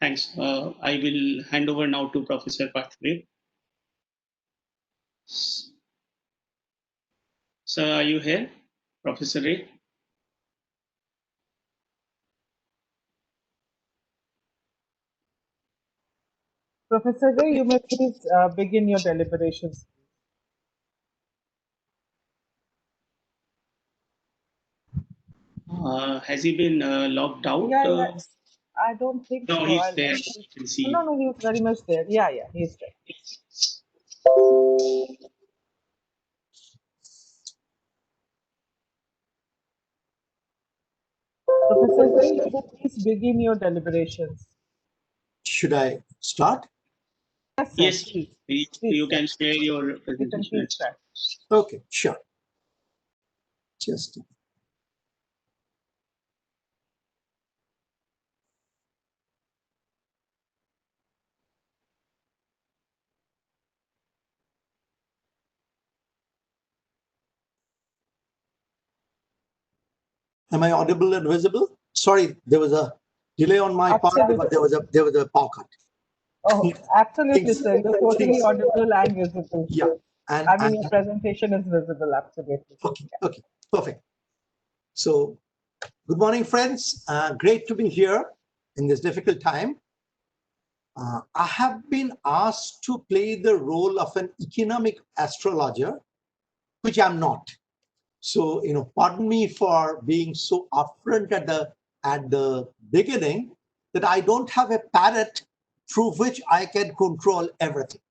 Thanks. I will hand over now to Professor Partha Ray. Sir, are you here, Professor Ray? Professor Ray, you may please begin your deliberations. Has he been logged out? Yeah. I don't think no, so. he's there. You can see. No, he's very much there. Yeah, he's there. Professor Ray, you may please begin your deliberations. Should I start? Yes, please. You can share your presentation. Okay, sure. Just Am I audible and visible? Sorry, there was a delay on my part, but there was a power cut. Oh, absolutely, sir. You're totally audible and visible. Yeah. And your presentation is visible, absolutely. Okay, perfect. So, good morning, friends. Great to be here in this difficult time. I have been asked to play the role of an economic astrologer, which I'm not. So, pardon me for being so upfront at the beginning that I don't have a parrot through which I can control everything.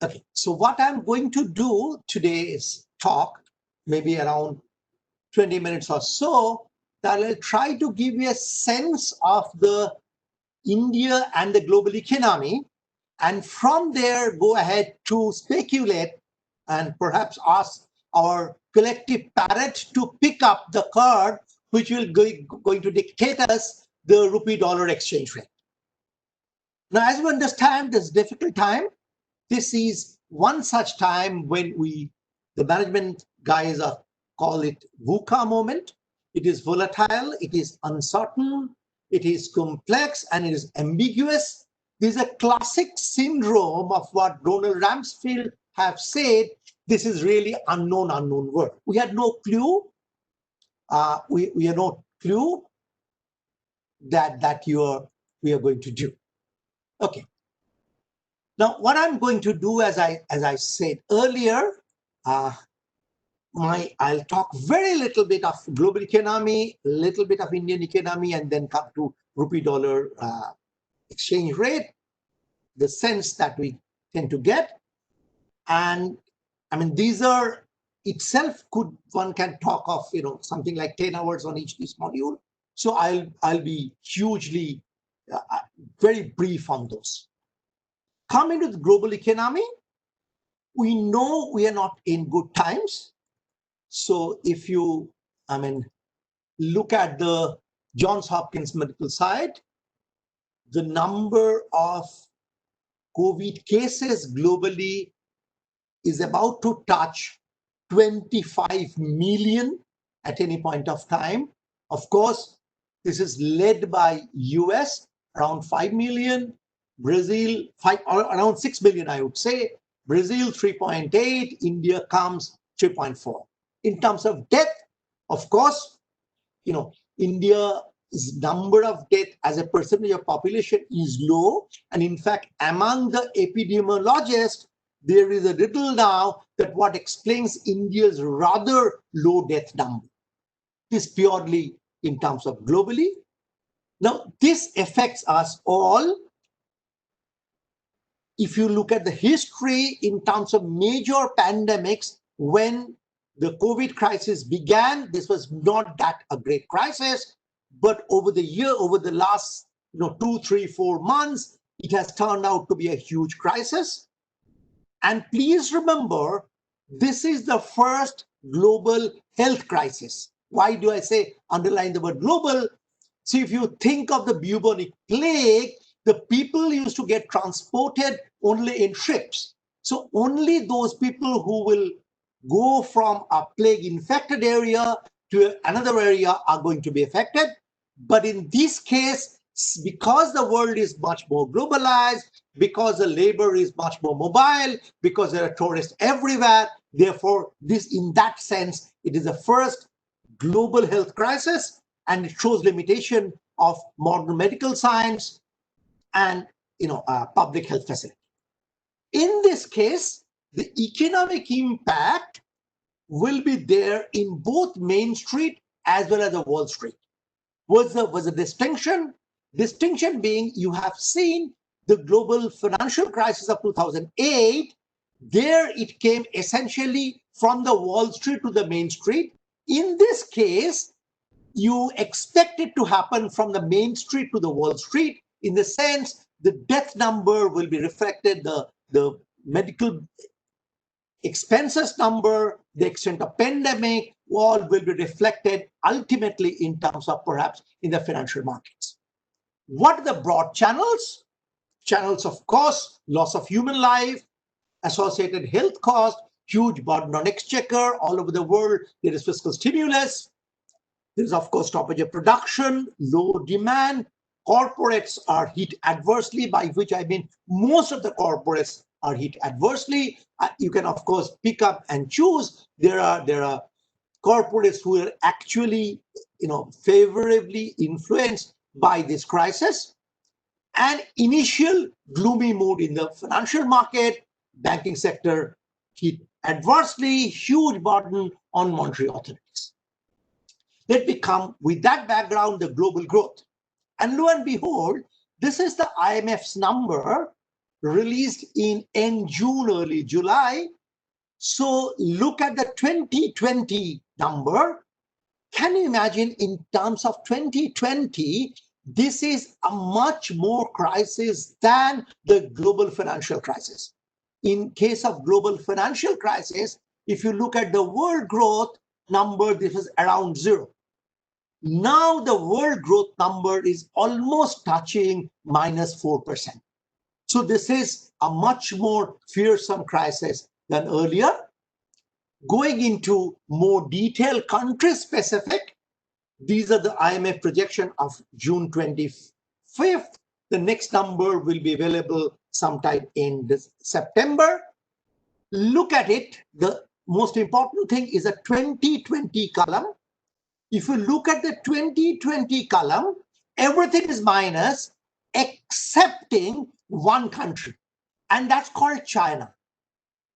Okay, so what I'm going to do today is talk maybe around 20 minutes or so, that I'll try to give you a sense of the India and the global economy, and from there go ahead to speculate and perhaps ask our collective parrot to pick up the card which will going to dictate us the rupee-dollar exchange rate. Now, as we understand this difficult time, this is one such time when the management guys call it VUCA moment. It is volatile, it is uncertain, it is complex, and it is ambiguous. This is a classic syndrome of what Donald Rumsfeld have said. This is really unknown word. We had no clue. We had no clue that we are going to do. Okay. Now, what I'm going to do, as I said earlier, I'll talk very little bit of global economy, a little bit of Indian economy, and then come to rupee-dollar exchange rate, the sense that we tend to get. And I mean, these are itself one can talk of something like 10 hours on each this module. So I'll be hugely very brief on those. Coming to the global economy, we know we are not in good times. So if you, look at the Johns Hopkins medical side, the number of COVID cases globally is about to touch 25 million at any point of time. Of course, this is led by US, around 5 million, Brazil, around 6 million, I would say, Brazil 3.8, India comes 3.4. In terms of death, of course, India's number of death as a percentage of population is low. And in fact, among the epidemiologists, there is a little now that what explains India's rather low death number is purely in terms of globally. Now, this affects us all. If you look at the history in terms of major pandemics, when the COVID crisis began, this was not that a great crisis, but over the last 2, 3, 4 months, it has turned out to be a huge crisis. And please remember, this is the first global health crisis. Why do I say underline the word global? See, if you think of the bubonic plague, the people used to get transported only in ships. So only those people who will go from a plague infected area to another area are going to be affected. But in this case, because the world is much more globalized, because the labor is much more mobile, because there are tourists everywhere. Therefore, this, in that sense, it is the first global health crisis, and it shows limitation of modern medical science and public health facility. In this case, the economic impact will be there in both Main Street as well as the Wall Street. Was a distinction being, you have seen the global financial crisis of 2008. There it came essentially from the Wall Street to the Main Street. In this case, you expect it to happen from the Main Street to the Wall Street, in the sense the death number will be reflected, the medical expenses number, the extent of pandemic, all will be reflected ultimately in terms of perhaps in the financial markets. What are the broad channels? Channels of cost, loss of human life, associated health cost, huge burden on exchequer all over the world. There is fiscal stimulus. There is, of course, stoppage of production, low demand. Corporates are hit adversely, by which I mean most of the corporates are hit adversely. You can, of course, pick up and choose. There are corporates who are actually, favorably influenced by this crisis. And initial gloomy mood in the financial market, banking sector hit adversely, huge burden on monetary authorities. Let me come with that background, the global growth. And lo and behold, this is the IMF's number released in end June, early July. So look at the 2020 number. Can you imagine, in terms of 2020, this is a much more crisis than the global financial crisis. In case of global financial crisis, if you look at the world growth number, this is around 0. Now the world growth number is almost touching -4%. So this is a much more fearsome crisis than earlier. Going into more detail, country specific, these are the IMF projection of June 25th. The next number will be available sometime in September. Look at it. The most important thing is a 2020 column. If you look at the 2020 column, everything is minus excepting one country, and that's called China.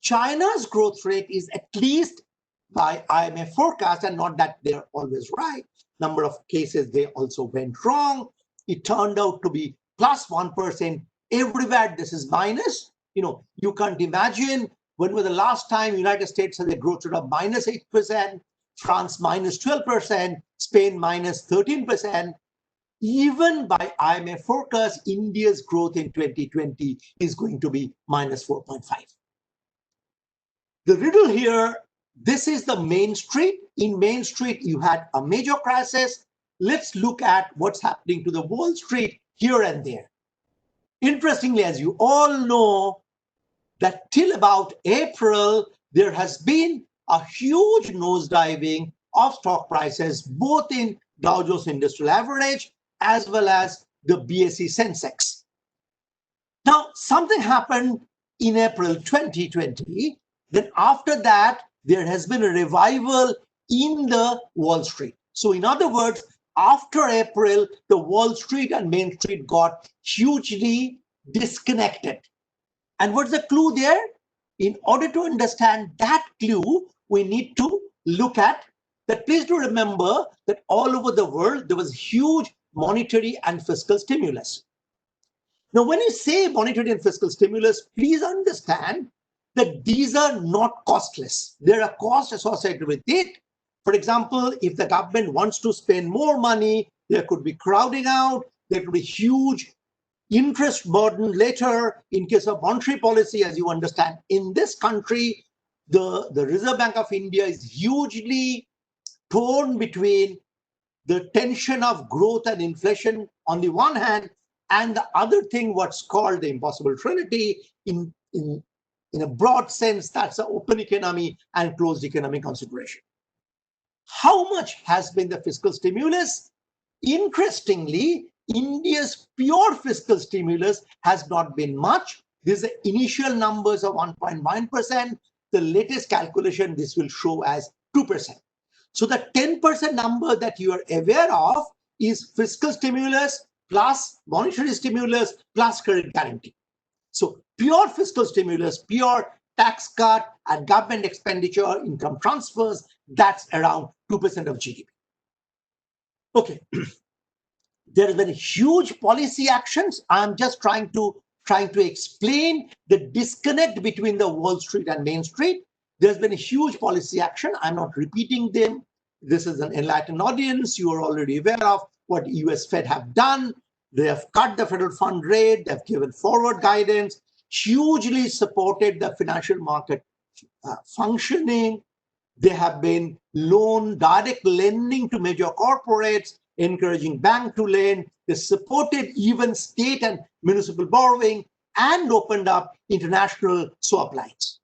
China's growth rate is, at least by IMF forecast, and not that they're always right, number of cases they also went wrong. It turned out to be +1%. Everywhere this is minus. You can't imagine when was the last time United States had a growth rate of -8%, France -12%, Spain -13%. Even by IMF forecast, India's growth in 2020 is going to be -4.5. The riddle here, this is the Main Street. In Main Street, you had a major crisis. Let's look at what's happening to the Wall Street here and there. Interestingly, as you all know, that till about April, there has been a huge nosediving of stock prices, both in Dow Jones Industrial Average as well as the BSE Sensex. Now, something happened in April 2020. Then after that, there has been a revival in the Wall Street. So in other words, after April, the Wall Street and Main Street got hugely disconnected. And what's the clue there? In order to understand that clue, we need to look at that. Please do remember that all over the world, there was huge monetary and fiscal stimulus. Now, when you say monetary and fiscal stimulus, please understand that these are not costless. There are costs associated with it. For example, if the government wants to spend more money, there could be crowding out, there could be huge interest burden later. In case of monetary policy, as you understand, in this country, the Reserve Bank of India is hugely torn between the tension of growth and inflation on the one hand, and the other thing, what's called the impossible trinity. In a broad sense, that's an open economy and closed economy consideration. How much has been the fiscal stimulus? Interestingly, India's pure fiscal stimulus has not been much. These are initial numbers of 1.1%. The latest calculation, this will show as 2%. So the 10% number that you are aware of is fiscal stimulus plus monetary stimulus plus credit guarantee. So pure fiscal stimulus, pure tax cut and government expenditure, income transfers, that's around 2% of GDP. Okay. There have been huge policy actions. I'm just trying to explain the disconnect between the Wall Street and Main Street. There's been a huge policy action. I'm not repeating them. This is an enlightened audience. You are already aware of what US Fed have done. They have cut the federal fund rate. They've given forward guidance, hugely supported the financial market functioning. They have been direct lending to major corporates, encouraging banks to lend. They supported even state and municipal borrowing and opened up international swap lines.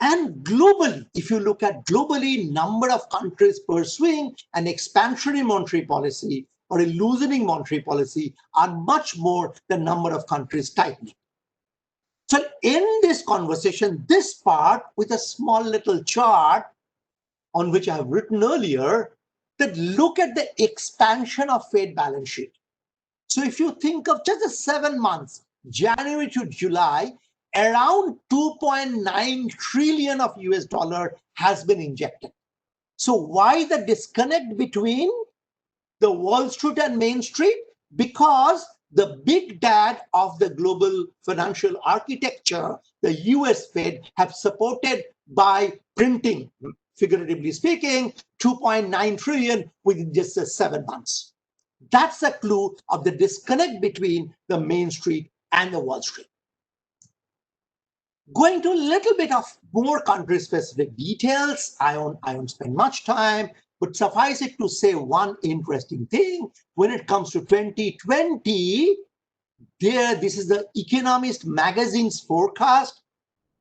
And globally, if you look at globally, number of countries pursuing an expansionary monetary policy or a loosening monetary policy are much more than number of countries tightening. So in this conversation, this part with a small little chart on which I have written earlier, that look at the expansion of Fed balance sheet. So if you think of just the 7 months, January to July, around 2.9 trillion of US dollar has been injected. So why the disconnect between the Wall Street and Main Street? Because the big dad of the global financial architecture, the US Fed, have supported by printing, figuratively speaking, 2.9 trillion within just 7 months. That's a clue of the disconnect between the Main Street and the Wall Street. Going to a little bit of more country-specific details, I won't spend much time, but suffice it to say one interesting thing. When it comes to 2020, this is the Economist magazine's forecast.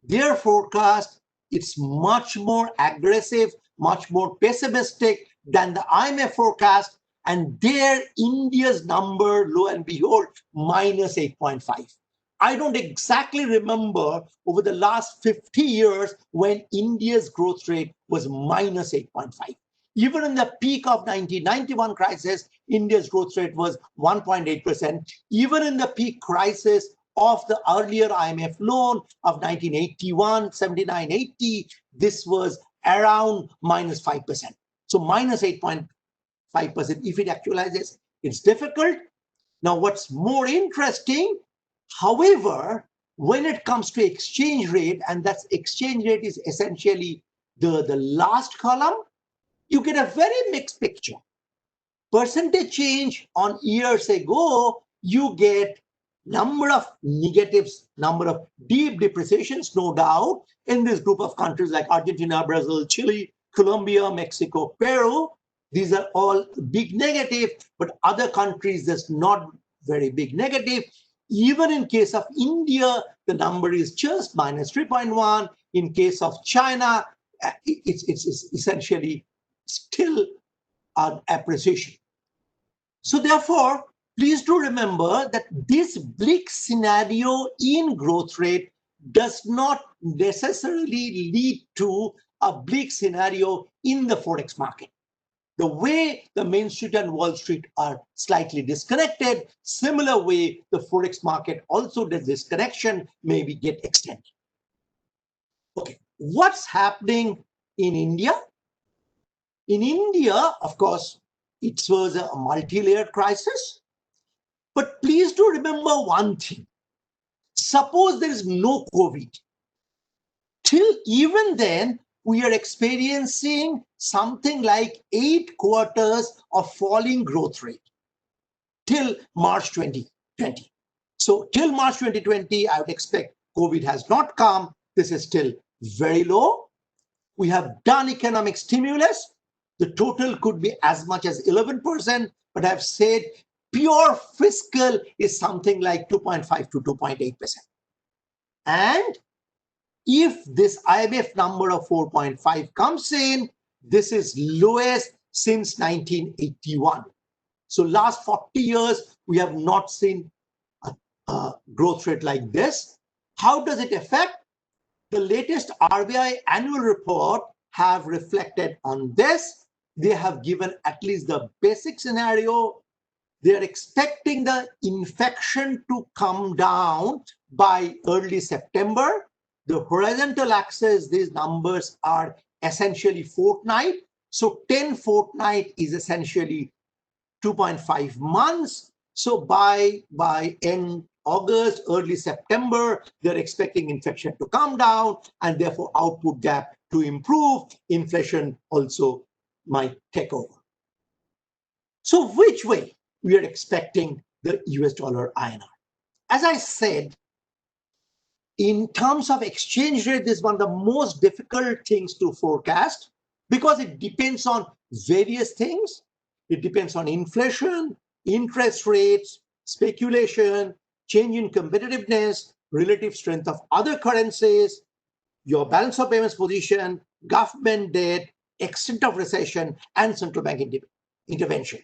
Their forecast, it's much more aggressive, much more pessimistic than the IMF forecast, and there India's number, lo and behold, minus 8.5. I don't exactly remember over the last 50 years when India's growth rate was minus 8.5. Even in the peak of 1991 crisis, India's growth rate was 1.8%. Even in the peak crisis of the earlier IMF loan of 1981, 79, 80, this was around minus 5%. So minus 8.5%. If it actualizes, it's difficult. Now, what's more interesting, however, when it comes to exchange rate, and that's exchange rate is essentially the last column, you get a very mixed picture. Percentage change on years ago, you get number of negatives, number of deep depreciations, no doubt, in this group of countries like Argentina, Brazil, Chile, Colombia, Mexico, Peru. These are all big negative, but other countries, there's not very big negative. Even in case of India, the number is just minus 3.1. In case of China, it's essentially still an appreciation. So therefore, please do remember that this bleak scenario in growth rate does not necessarily lead to a bleak scenario in the Forex market. The way the Main Street and Wall Street are slightly disconnected, similar way the Forex market also does this connection, maybe get extended. Okay, what's happening in India? In India, of course, it was a multi-layered crisis. But please do remember one thing. Suppose there is no COVID. Till even then, we are experiencing something like 8 quarters of falling growth rate till March 2020. So till March 2020, I would expect COVID has not come. This is still very low. We have done economic stimulus. The total could be as much as 11%, but I've said pure fiscal is something like 2.5 to 2.8%. And if this IMF number of 4.5 comes in, this is lowest since 1981. So last 40 years, we have not seen a growth rate like this. How does it affect? The latest RBI annual report have reflected on this. They have given at least the basic scenario. They are expecting the infection to come down by early September. The horizontal axis, these numbers are essentially fortnight. So 10 fortnight is essentially 2.5 months. So by end August, early September, they're expecting infection to come down and therefore output gap to improve. Inflation also might take over. So which way we are expecting the US dollar INR? As I said, in terms of exchange rate, this is one of the most difficult things to forecast because it depends on various things. It depends on inflation, interest rates, speculation, change in competitiveness, relative strength of other currencies, your balance of payments position, government debt, extent of recession, and central bank intervention.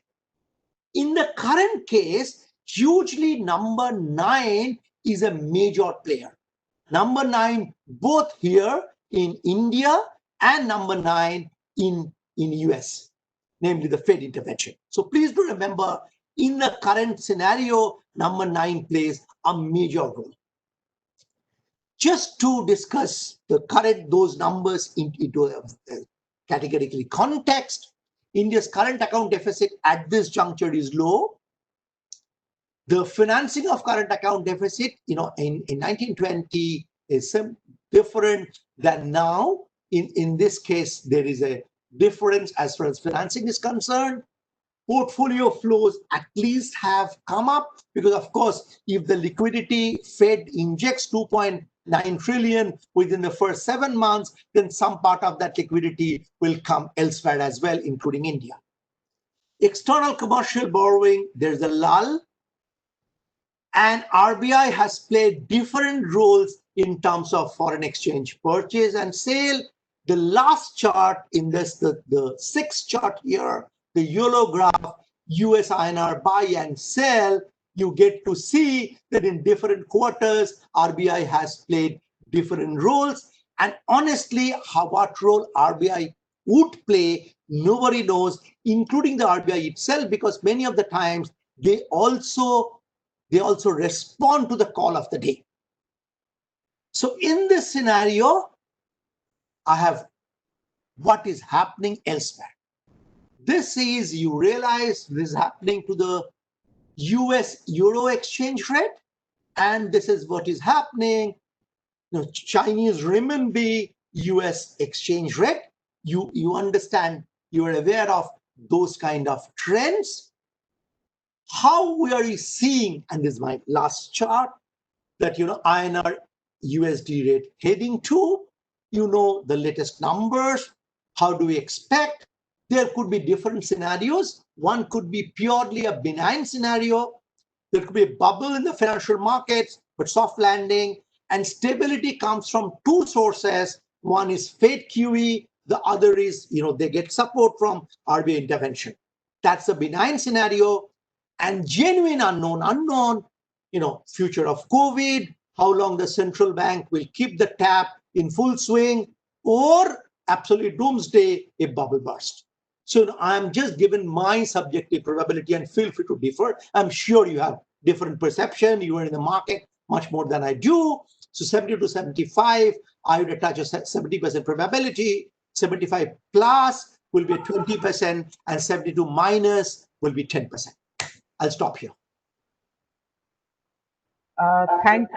In the current case, hugely number 9 is a major player. Number 9 both here in India and number 9 in US, namely the Fed intervention. So please do remember, in the current scenario, number 9 plays a major role. Just to discuss those numbers into a categorically context, India's current account deficit at this juncture is low. The financing of current account deficit, in 1920 is different than now. In this case, there is a difference as far as financing is concerned. Portfolio flows at least have come up because, of course, if the liquidity Fed injects 2.9 trillion within the first 7 months, then some part of that liquidity will come elsewhere as well, including India. External commercial borrowing, there's a lull. And RBI has played different roles in terms of foreign exchange purchase and sale. The last chart in this, the sixth chart here, the yellow graph, US INR buy and sell, you get to see that in different quarters, RBI has played different roles. And honestly, what role RBI would play, nobody knows, including the RBI itself, because many of the times they also respond to the call of the day. So in this scenario, I have what is happening elsewhere. This is, you realize this is happening to the US Euro exchange rate, and this is what is happening, Chinese renminbi US exchange rate. You understand, you are aware of those kind of trends. How we are seeing, and this is my last chart, that INR USD rate heading to, the latest numbers. How do we expect? There could be different scenarios. One could be purely a benign scenario. There could be a bubble in the financial markets, but soft landing. And stability comes from two sources. One is Fed QE. The other is, they get support from RBI intervention. That's a benign scenario. And genuine unknown, future of COVID, how long the central bank will keep the tap in full swing, or absolute doomsday, a bubble burst. So I'm just given my subjective probability, and feel free to differ. I'm sure you have different perception. You are in the market much more than I do. So 70 to 75, I would attach a 70% probability. 75 plus will be 20%, and 72 minus will be 10%. I'll stop here. Thank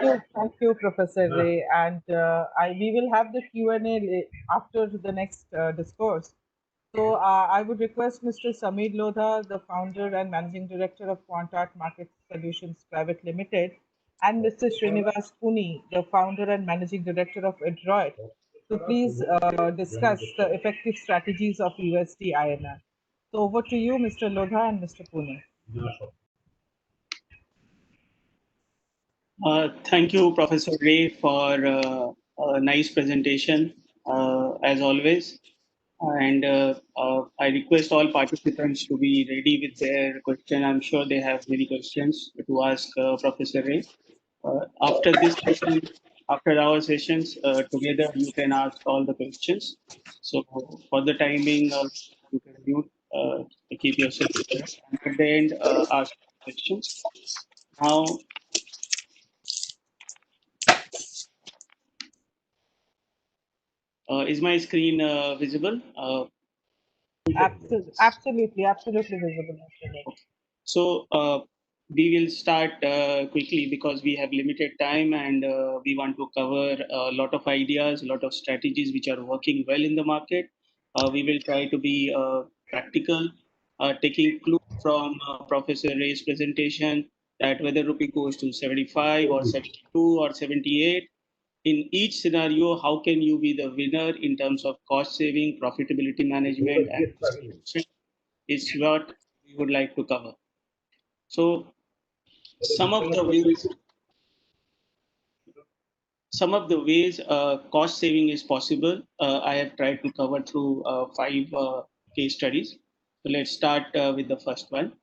you, Professor Ray. And we will have the Q&A after the next discourse. So I would request Mr. Samir Lodha, the founder and managing director of QuantArt Market Solutions Private Limited, and Mr. Srinivas Puni, the founder and managing director of Adroit, to please discuss the effective strategies of USDINR. So over to you, Mr. Lodha and Mr. Puni. Thank you, Professor Ray, for a nice presentation, as always. And I request all participants to be ready with their question. I'm sure they have many questions to ask Professor Ray. After this session, after our sessions together, you can ask all the questions. So for the timing, you can mute, keep yourself there. And at the end, ask questions. Now, is my screen visible? Absolutely visible, Mr. Ray. So we will start quickly because we have limited time and we want to cover a lot of ideas, a lot of strategies which are working well in the market. We will try to be practical, taking clue from Professor Ray's presentation that whether rupee goes to 75 or 72 or 78, in each scenario, how can you be the winner in terms of cost saving, profitability management, and distribution is what we would like to cover. So some of the ways cost saving is possible, I have tried to cover through 5 case studies. So let's start with the first one.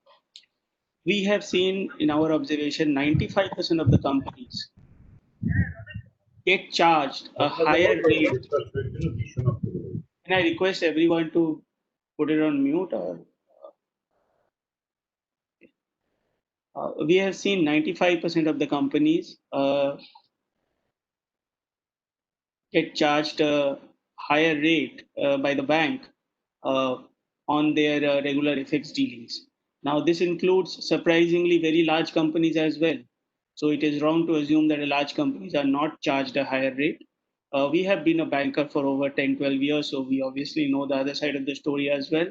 We have seen in our observation 95% of the companies get charged a higher rate. Can I request everyone to put it on mute? Or we have seen 95% of the companies get charged a higher rate by the bank uh, on their regular FX dealings. Now, this includes surprisingly very large companies as well. So it is wrong to assume that large companies are not charged a higher rate. We have been a banker for over 10, 12 years, so we obviously know the other side of the story as well.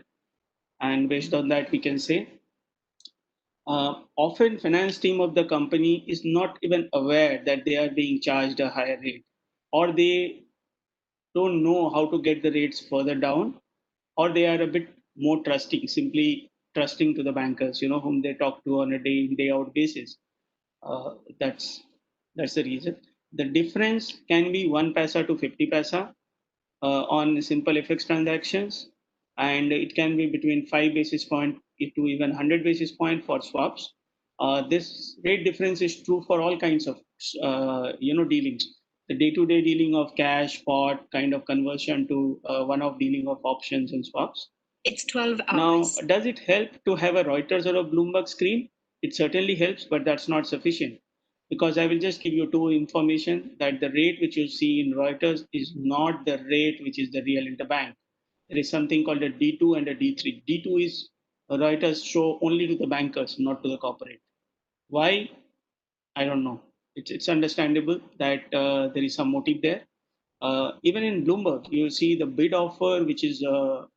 And based on that, we can say often finance team of the company is not even aware that they are being charged a higher rate, or they don't know how to get the rates further down, or they are a bit more trusting, simply trusting to the bankers, whom they talk to on a day in day out basis. Uh, that's that's the reason. The difference can be 1 paisa to 50 paisa on simple FX transactions, and it can be between 5 basis point to even 100 basis point for swaps. This rate difference is true for all kinds of dealings. The day-to-day dealing of cash, spot, kind of conversion to one-off dealing of options and swaps. It's 12 hours. Now, does it help to have a Reuters or a Bloomberg screen? It certainly helps, but that's not sufficient, because I will just give you two information that the rate which you see in Reuters is not the rate which is the real interbank. There is something called a D2 and a D3. D2 is Reuters show only to the bankers, not to the corporate. Why? I don't know. It's understandable that there is some motive there. Even in Bloomberg, you see the bid offer which is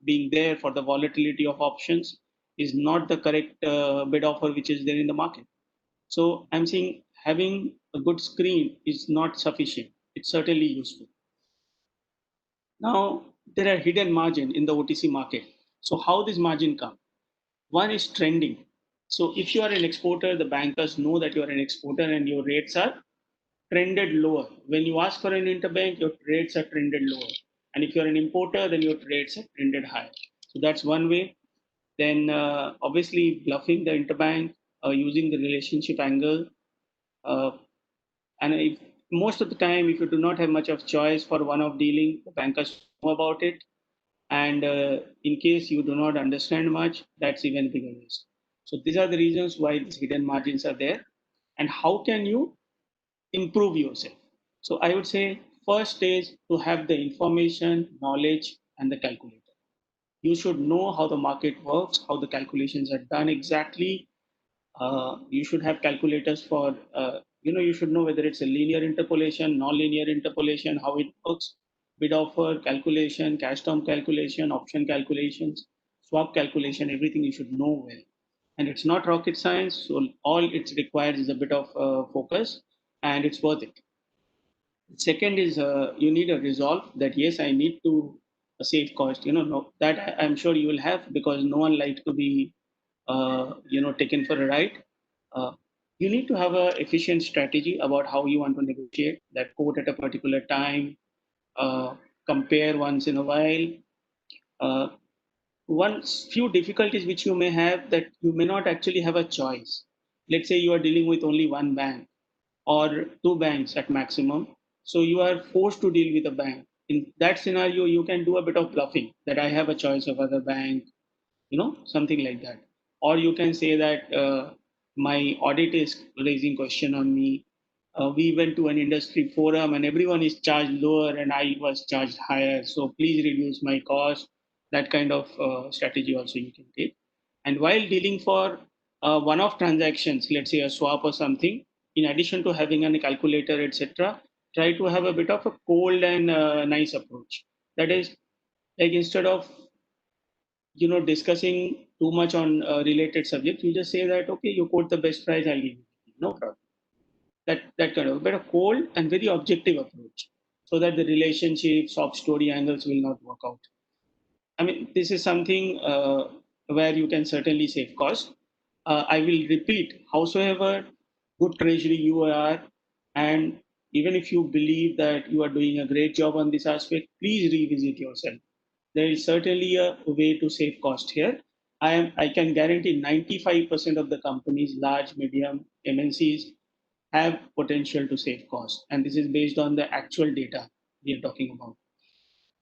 being there for the volatility of options is not the correct bid offer which is there in the market. So I'm saying having a good screen is not sufficient. It's certainly useful. Now, there are hidden margin in the OTC market. So how this margin come? One is trending. So if you are an exporter, the bankers know that you are an exporter and your rates are trended lower. When you ask for an interbank, your rates are trended lower. And if you're an importer, then your rates are trended higher. So that's one way. Then obviously bluffing the interbank using the relationship angle. Uh, and if, most of the time, if you do not have much of choice for one-off dealing, the bankers know about it. And in case you do not understand much, that's even bigger risk. So these are the reasons why these hidden margins are there. And how can you improve yourself? So I would say first is to have the information, knowledge, and the calculator. You should know how the market works, how the calculations are done exactly. You should have calculators for, you should know whether it's a linear interpolation, non-linear interpolation, how it works, bid offer calculation, cash term calculation, option calculations, swap calculation, everything you should know well. And it's not rocket science, so all it requires is a bit of focus, and it's worth it. Second is you need a resolve that yes, I need to save cost. No, that I'm sure you will have, because no one likes to be taken for a ride. You need to have a efficient strategy about how you want to negotiate that quote at a particular time, compare once in a while, One few difficulties which you may have, that you may not actually have a choice. Let's say you are dealing with only one bank or two banks at maximum. So you are forced to deal with a bank. In that scenario, you can do a bit of bluffing that I have a choice of other bank, something like that. Or you can say that my audit is raising question on me. We went to an industry forum and everyone is charged lower and I was charged higher. So please reduce my cost. That kind of strategy also you can take. And while dealing for one-off transactions, let's say a swap or something, in addition to having a calculator, etc., try to have a bit of a cold and nice approach. That is, like instead of discussing too much on related subjects, you just say that, okay, you quote the best price, I'll give you, no problem. That kind of, but a cold and very objective approach, so that the relationship, soft story angles will not work out. I mean, this is something where you can certainly save cost. I will repeat, howsoever good treasury you are, and even if you believe that you are doing a great job on this aspect, please revisit yourself. There is certainly a way to save cost here. I can guarantee 95% of the companies, large, medium, MNCs, have potential to save cost. And this is based on the actual data we are talking about.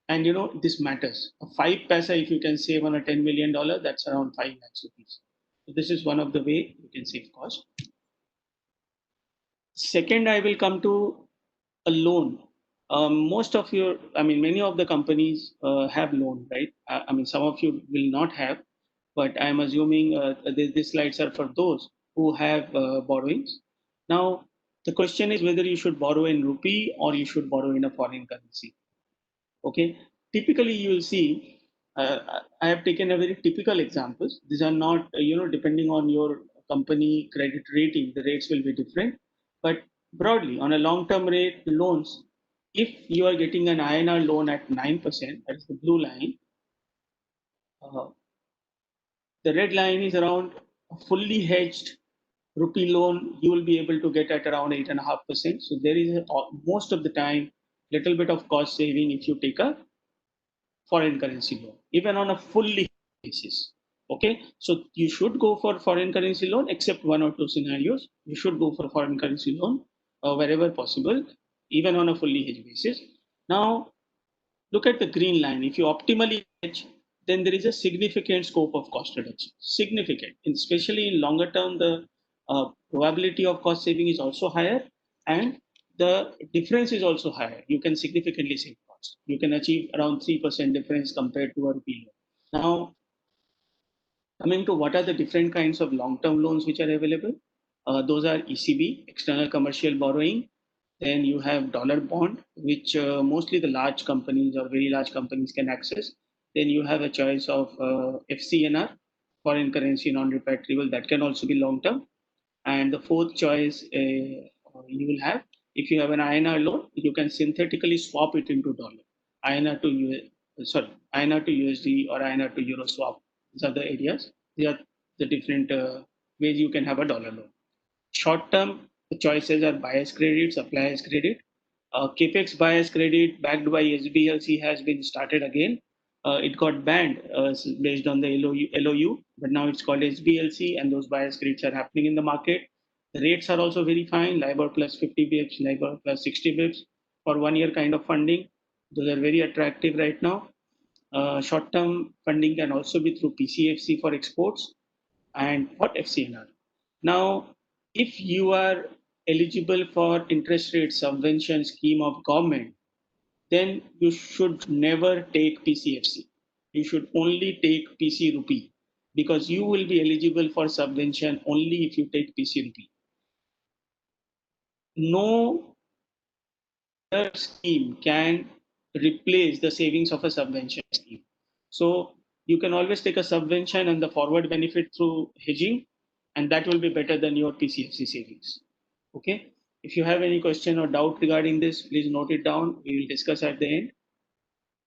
And this matters. A 5 paisa, if you can save on a $10 million, that's around 5 lakhs rupees. So this is one of the way you can save cost. Second, I will come to a loan. Most of your, I mean, many of the companies have loan, right? I mean, some of you will not have, but I'm assuming these slides are for those who have borrowings. Now, the question is whether you should borrow in rupee or you should borrow in a foreign currency. Okay, typically you will see, I have taken a very typical examples. These are not, depending on your company credit rating, the rates will be different. But broadly, on a long-term rate loans, if you are getting an INR loan at 9%, that's the blue line, uh, the red line is around a fully hedged rupee loan, you will be able to get at around 8.5%. So there is most of the time little bit of cost saving if you take a foreign currency loan, even on a fully basis. Okay, so you should go for foreign currency loan, except one or two scenarios. You should go for foreign currency loan wherever possible, even on a fully hedged basis. Now, look at the green line. If you optimally hedge, then there is a significant scope of cost reduction. Significant, especially in longer term, the probability of cost saving is also higher, and the difference is also higher. You can significantly save costs. You can achieve around 3% difference compared to a rupee loan. Now, coming to what are the different kinds of long-term loans which are available, those are ECB, external commercial borrowing. Then you have dollar bond, which mostly the large companies or very large companies can access. Then you have a choice of FCNR, foreign currency non-repatriable, that can also be long-term. And the fourth choice you will have, if you have an INR loan, you can synthetically swap it into dollar. INR to INR to USD or INR to Euro swap. These are the areas. These are the different ways you can have a dollar loan. Short term, the choices are bias credit, suppliers credit. Capex bias credit backed by SBLC has been started again. It got banned based on the LOU, but now it's called SBLC, and those bias credits are happening in the market. The rates are also very fine, LIBOR plus 50 bips, LIBOR plus 60 bips for 1 year kind of funding. Those are very attractive right now. Short-term funding can also be through PCFC for exports and what FCNR. Now, if you are eligible for interest rate subvention scheme of government, then you should never take PCFC. You should only take PC rupee, because you will be eligible for subvention only if you take PC rupee. No other scheme can replace the savings of a subvention scheme. So you can always take a subvention and the forward benefit through hedging, and that will be better than your PCFC savings. Okay. If you have any question or doubt regarding this, please note it down. We will discuss at the end.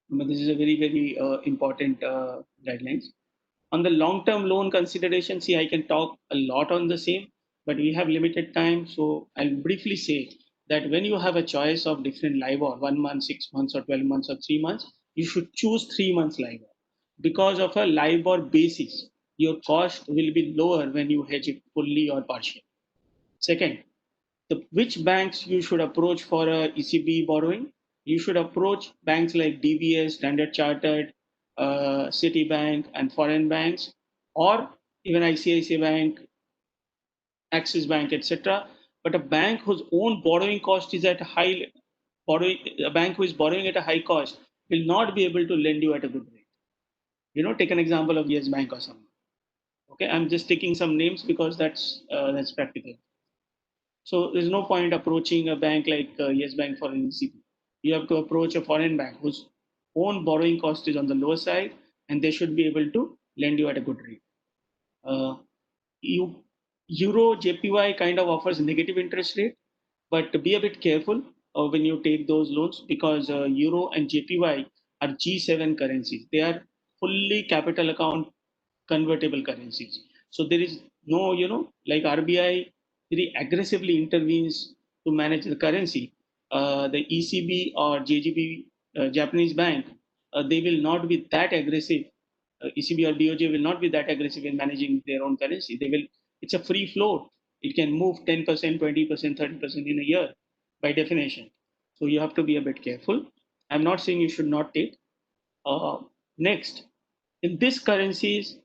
But this is a very, very important guidelines. On the long-term loan consideration, see, I can talk a lot on the same, but we have limited time. So I'll briefly say that when you have a choice of different LIBOR, 1 month, 6 months, or 12 months, or 3 months, you should choose 3 months LIBOR. because of a LIBOR basis, your cost will be lower when you hedge it fully or partially. Second, which banks you should approach for a ECB borrowing? You should approach banks like DBS, Standard Chartered, Citibank, and foreign banks, or even ICICI Bank, Axis Bank, etc. But a bank whose own borrowing cost is at high borrowing, a bank who is borrowing at a high cost will not be able to lend you at a good rate. Take an example of Yes Bank or something. Okay, I'm just taking some names because that's practical. So there's no point approaching a bank like Yes Bank for an ECB. You have to approach a foreign bank whose own borrowing cost is on the lower side, and they should be able to lend you at a good rate. You Euro JPY kind of offers negative interest rate, but be a bit careful when you take those loans because Euro and JPY are G7 currencies. They are fully capital account convertible currencies. So there is no, like RBI very aggressively intervenes to manage the currency. The ECB or JGB, Japanese bank, they will not be that aggressive. ECB or BOJ will not be that aggressive in managing their own currency. They will. It's a free float. It can move 10%, 20%, 30% in a year, by definition. So you have to be a bit careful. I'm not saying you should not take. Next, in these currencies,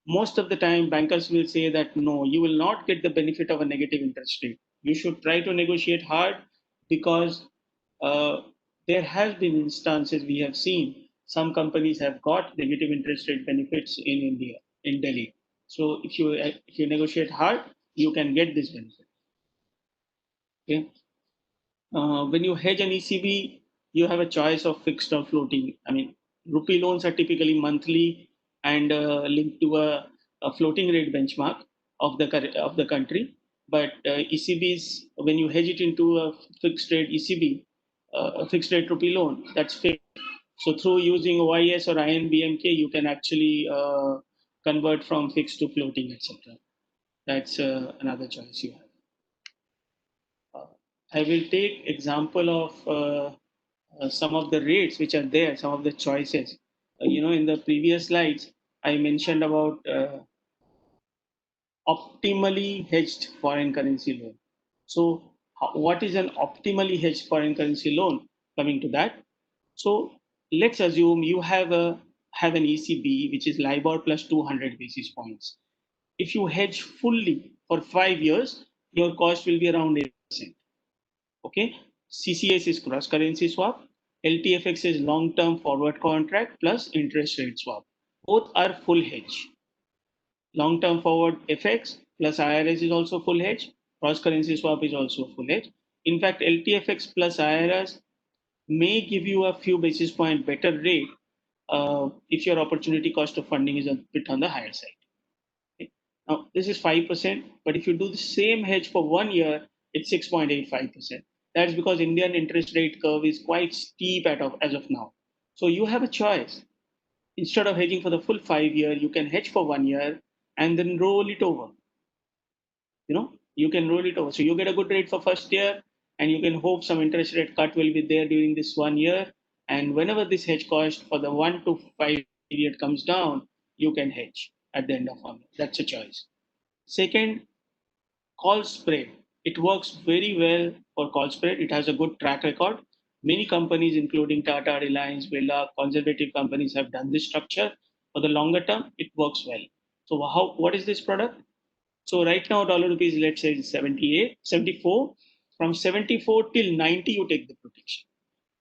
most of the time bankers will say that no, you will not get the benefit of a negative interest rate. You should try to negotiate hard because uh, there has been instances we have seen some companies have got negative interest rate benefits in India, in Delhi. So if you negotiate hard, you can get this benefit. Okay. When you hedge an ECB, you have a choice of fixed or floating. I mean, rupee loans are typically monthly and linked to a floating rate benchmark of the country. But ECBs, when you hedge it into a fixed rate ECB, a fixed rate rupee loan, that's fixed. So through using OIS or INBMK, you can actually convert from fixed to floating, etc. That's another choice you have. I will take example of some of the rates which are there, some of the choices. In the previous slides, I mentioned about optimally hedged foreign currency loan. So, what is an optimally hedged foreign currency loan? Coming to that, so let's assume you have an ECB which is LIBOR plus 200 basis points. If you hedge fully for 5 years, your cost will be around 8%. Okay, CCS is cross currency swap, LTFX is long term forward contract plus interest rate swap. Both are full hedge. Long term forward FX plus IRS is also full hedge. Cross currency swap is also full hedge. In fact, LTFX plus IRS may give you a few basis point better rate if your opportunity cost of funding is a bit on the higher side. Okay. Now, this is 5%, but if you do the same hedge for 1 year, it's 6.85%. That's because Indian interest rate curve is quite steep as of now. So you have a choice. Instead of hedging for the full 5 year, you can hedge for 1 year and then roll it over. You can roll it over. So you get a good rate for first year, and you can hope some interest rate cut will be there during this 1 year. And whenever this hedge cost for the 1 to 5 period comes down, you can hedge at the end of 1 year. That's a choice. Second, call spread. It works very well for call spread. It has a good track record. Many companies, including Tata, Reliance, Birla, conservative companies, have done this structure. For the longer term, it works well. So what is this product? So right now, dollar rupees, let's say is 78, 74. From 74 till 90, you take the protection.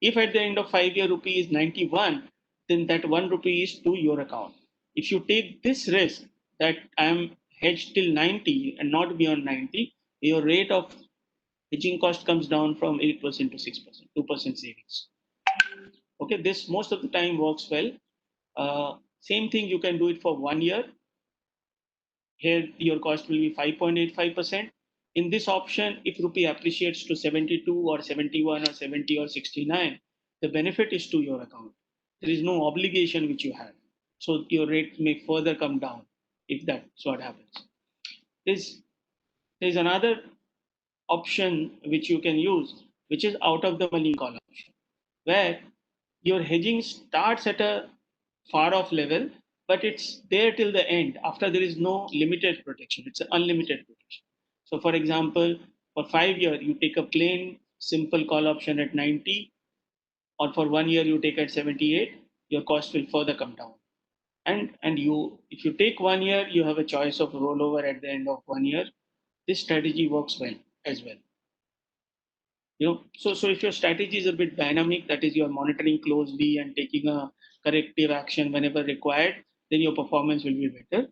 If at the end of 5 year rupee is 91, then that 1 rupee is to your account. If you take this risk that I am hedged till 90 and not beyond 90, your rate of hedging cost comes down from 8% to 6%, 2% savings. Okay, this most of the time works well. Same thing, you can do it for 1 year. Here, your cost will be 5.85%. In this option, if rupee appreciates to 72 or 71 or 70 or 69, the benefit is to your account. There is no obligation which you have. So your rate may further come down if that's what happens. There's another option which you can use, which is out of the money call option, where your hedging starts at a far off level but it's there till the end. After, there is no limited protection, it's an unlimited protection. So for example, for 5 years, you take a plain simple call option at 90, or for 1 year, you take at 78, your cost will further come down. And you, if you take 1 year, you have a choice of rollover at the end of 1 year. This strategy works well as well. So if your strategy is a bit dynamic, that is, you're monitoring closely and taking a corrective action whenever required, then your performance will be better.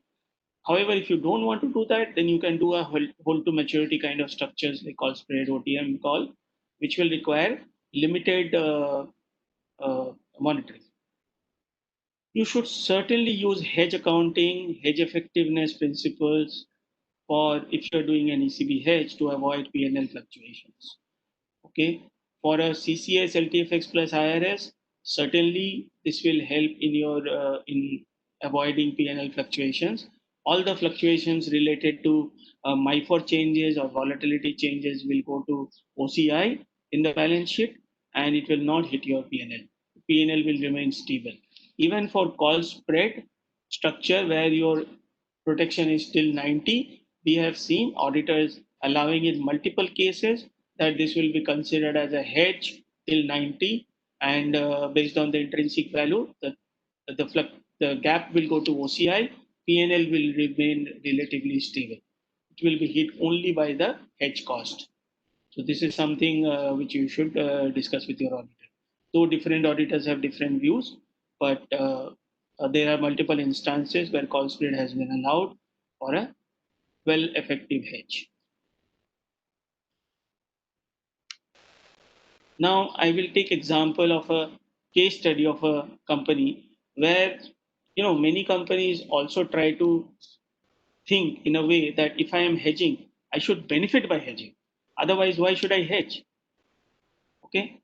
However, if you don't want to do that, then you can do a hold to maturity kind of structures like call spread, OTM call, which will require limited monitoring. You should certainly use hedge accounting, hedge effectiveness principles, for if you're doing an ECB hedge, to avoid P&L fluctuations. Okay, for a CCS, LTFX plus IRS, certainly this will help in your in avoiding P&L fluctuations. All the fluctuations related to MIFOR changes or volatility changes will go to OCI in the balance sheet, and it will not hit your P&L. P&L will remain stable. Even for call spread structure where your protection is still 90, we have seen auditors allowing in multiple cases that this will be considered as a hedge till 90, and based on the intrinsic value, the gap will go to OCI, P&L will remain relatively stable. It will be hit only by the hedge cost. So this is something which you should discuss with your auditor. Though different auditors have different views, but there are multiple instances where call spread has been allowed for a well effective hedge. Now I will take example of a case study of a company where many companies also try to think in a way that if I am hedging, I should benefit by hedging. Otherwise, why should I hedge? Okay,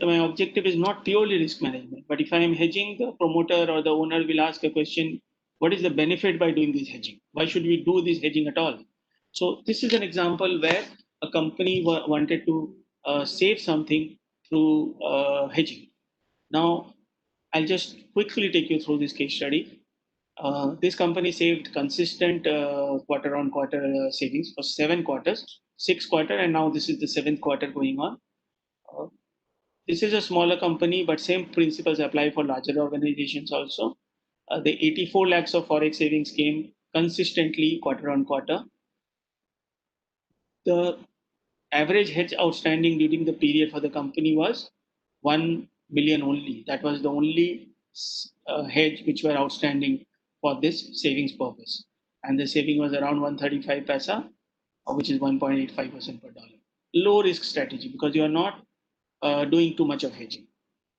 my objective is not purely risk management, but if I am hedging, the promoter or the owner will ask a question: what is the benefit by doing this hedging? Why should we do this hedging at all? So this is an example where a company wanted to save something through hedging. Now I'll just quickly take you through this case study. This company saved consistent quarter on quarter savings for 7 quarters, 6 quarters, and now this is the 7th quarter going on. uh, this is a smaller company, but same principles apply for larger organizations also. The 84 lakhs of forex savings came consistently quarter on quarter. The average hedge outstanding during the period for the company was 1 million only. That was the only hedge which were outstanding for this savings purpose. And the saving was around 135 paisa, which is 1.85% per dollar. Low risk strategy because you are not doing too much of hedging.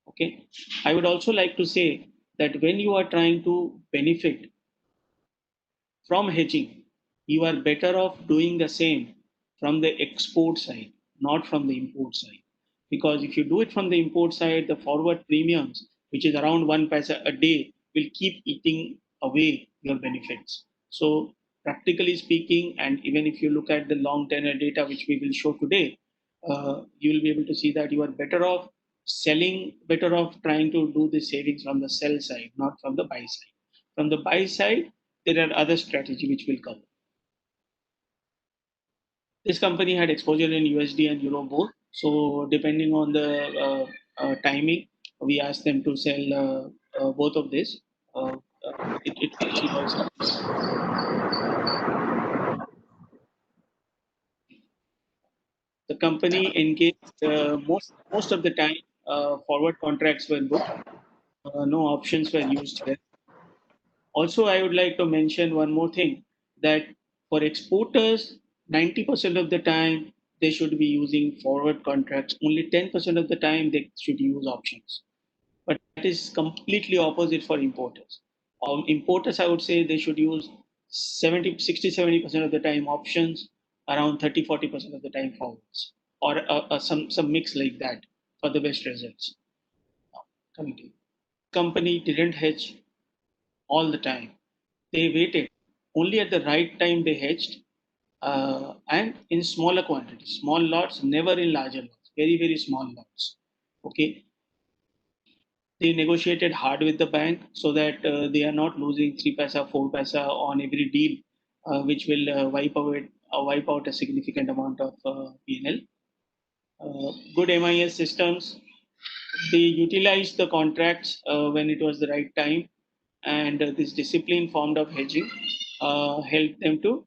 Okay. I would also like to say that when you are trying to benefit from hedging, you are better off doing the same from the export side, not from the import side. Because if you do it from the import side, the forward premiums, which is around 1 paisa a day, will keep eating away your benefits. So, practically speaking, and even if you look at the long tenor data, which we will show today, you will be able to see that you are better off selling, better off trying to do the savings from the sell side, not from the buy side. From the buy side, there are other strategy which will come. This company had exposure in USD and Euro both. So depending on the timing, we asked them to sell both of this. It actually works out. The company engaged most of the time. Forward contracts were booked. No options were used here. Also, I would like to mention one more thing, that for exporters, 90% of the time they should be using forward contracts. Only 10% of the time they should use options. But that is completely opposite for importers. Importers, I would say they should use 70% of the time options, around 30-40% of the time forwards, or some mix like that for the best results. Coming to you. Company didn't hedge all the time. They waited. Only at the right time they hedged, and in smaller quantities, small lots, never in larger lots, very, very small lots. Okay. They negotiated hard with the bank so that they are not losing 3 paisa, 4 paisa on every deal, which will wipe out a significant amount of P&L. Good MIS systems. They utilized the contracts when it was the right time, and this discipline formed of hedging helped them to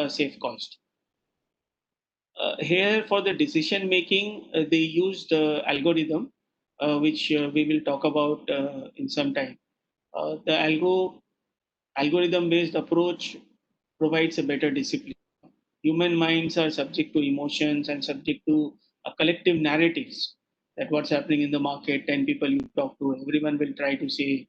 save cost. Here for the decision making, they used algorithm, which we will talk about in some time. The algorithm based approach provides a better discipline. Human minds are subject to emotions and subject to collective narratives that what's happening in the market. 10 people you talk to, everyone will try to say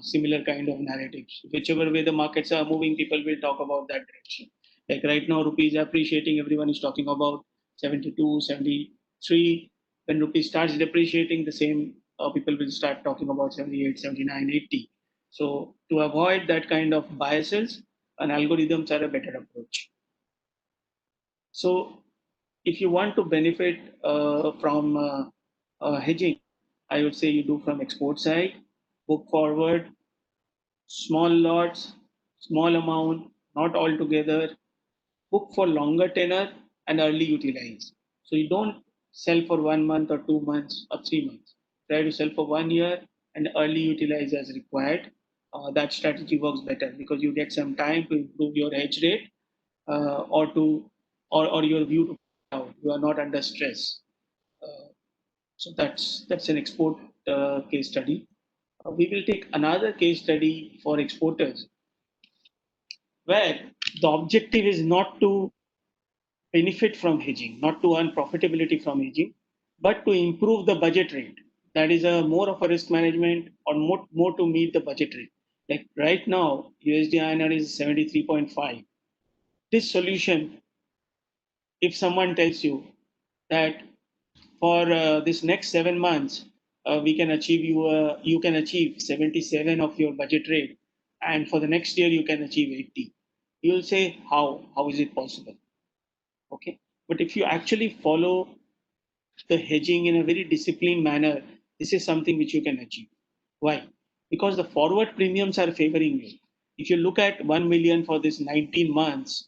similar kind of narratives. Whichever way the markets are moving, people will talk about that direction. Like right now, rupee is appreciating, everyone is talking about 72, 73. When rupee starts depreciating, the same people will start talking about 78, 79, 80. So to avoid that kind of biases, and algorithms are a better approach. So if you want to benefit from hedging, I would say you do from export side, book forward, small lots, small amount, not all together, book for longer tenor and early utilize. So you don't sell for 1 month or 2 months or 3 months. Try to sell for 1 year and early utilize as required. That strategy works better because you get some time to improve your hedge rate or to or your view to out. You are not under stress. Uh, so that's an export case study. We will take another case study for exporters where the objective is not to benefit from hedging, not to earn profitability from hedging, but to improve the budget rate. That is a more of a risk management or more to meet the budget rate. Like right now, USDINR is 73.5. This solution, if someone tells you that for this next 7 months, we can achieve you can achieve 77 of your budget rate, and for the next year you can achieve 80. You'll say how is it possible? Okay, but if you actually follow the hedging in a very disciplined manner, this is something which you can achieve. Why? Because the forward premiums are favoring you. If you look at 1 million for this 19 months,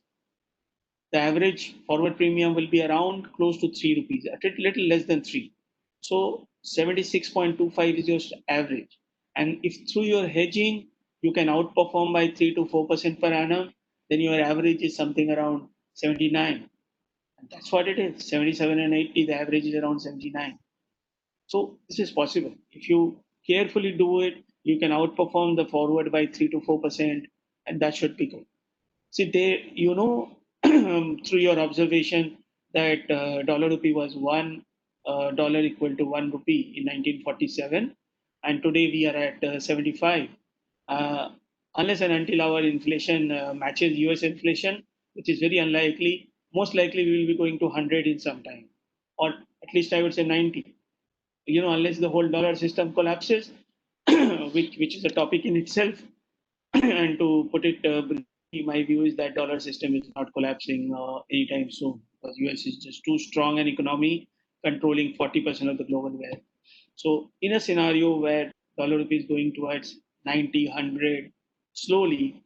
the average forward premium will be around close to 3 rupees, a little less than 3. So 76.25 is your average. And if through your hedging you can outperform by 3 to 4% per annum, then your average is something around 79. And that's what it is. 77 and 80, the average is around 79. So this is possible. If you carefully do it, you can outperform the forward by 3 to 4%, and that should be good. See, they, through your observation that dollar rupee was $1 equal to 1 rupee in 1947, and today we are at 75. Uh, unless and until our inflation matches US inflation, which is very unlikely, most likely we will be going to 100 in some time, or at least I would say 90. Unless the whole dollar system collapses, which is a topic in itself. And to put it briefly, my view is that dollar system is not collapsing anytime soon because US is just too strong an economy, controlling 40% of the global wealth. So in a scenario where dollar rupee is going towards 90, 100 slowly,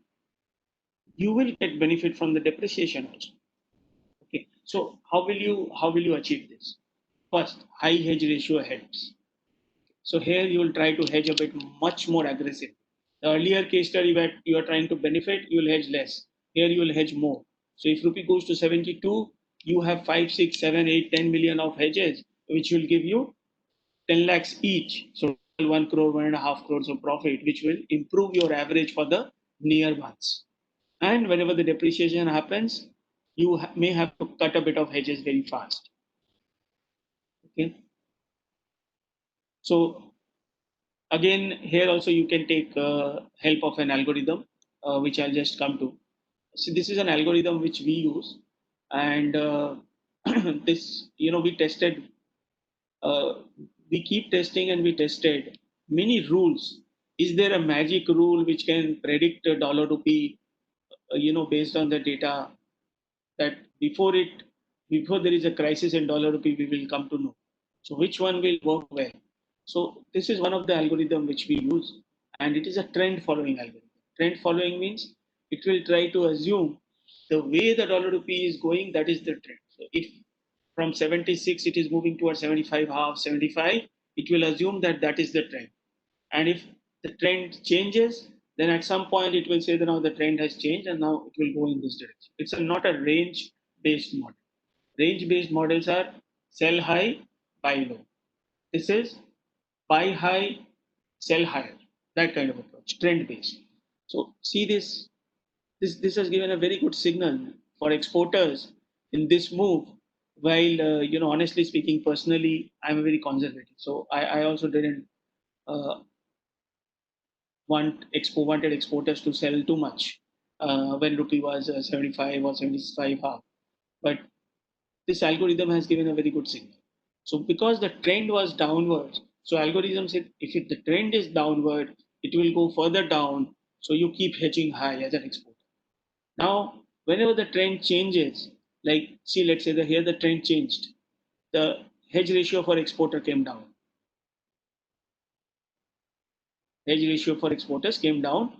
you will get benefit from the depreciation also. Okay, so how will you achieve this? First, high hedge ratio helps. So here you will try to hedge a bit much more aggressive. The earlier case study where you are trying to benefit, you will hedge less. Here you will hedge more. So if rupee goes to 72, you have 5, 6, 7, 8, 10 million of hedges, which will give you 10 lakhs each. So 1 crore, 1.5 crores of profit, which will improve your average for the near months. And whenever the depreciation happens, you may have to cut a bit of hedges very fast. Okay. So again, here also you can take help of an algorithm, which I'll just come to. So this is an algorithm which we use, and this, we tested, uh, we keep testing and we tested many rules. Is there a magic rule which can predict a dollar rupee, based on the data that before there is a crisis in dollar rupee, we will come to know. So which one will work well? So this is one of the algorithm which we use, and it is a trend following algorithm. Trend following means it will try to assume the way the dollar rupee is going, that is the trend. So if from 76 it is moving towards 75 half, 75, it will assume that that is the trend. And if the trend changes, then at some point it will say that now the trend has changed and now it will go in this direction. It's not a range based model. Range based models are sell high, buy low. This is buy high, sell higher, that kind of approach, trend based. So see this has given a very good signal for exporters in this move. While honestly speaking, personally, I'm a very conservative, so I also didn't uh, wanted exporters to sell too much when rupee was 75 or 75 half. But this algorithm has given a very good signal. So because the trend was downwards, so algorithm said if the trend is downward, it will go further down. So you keep hedging high as an exporter. Now, whenever the trend changes, like see, let's say here the trend changed, the hedge ratio for exporter came down. Hedge ratio for exporters came down,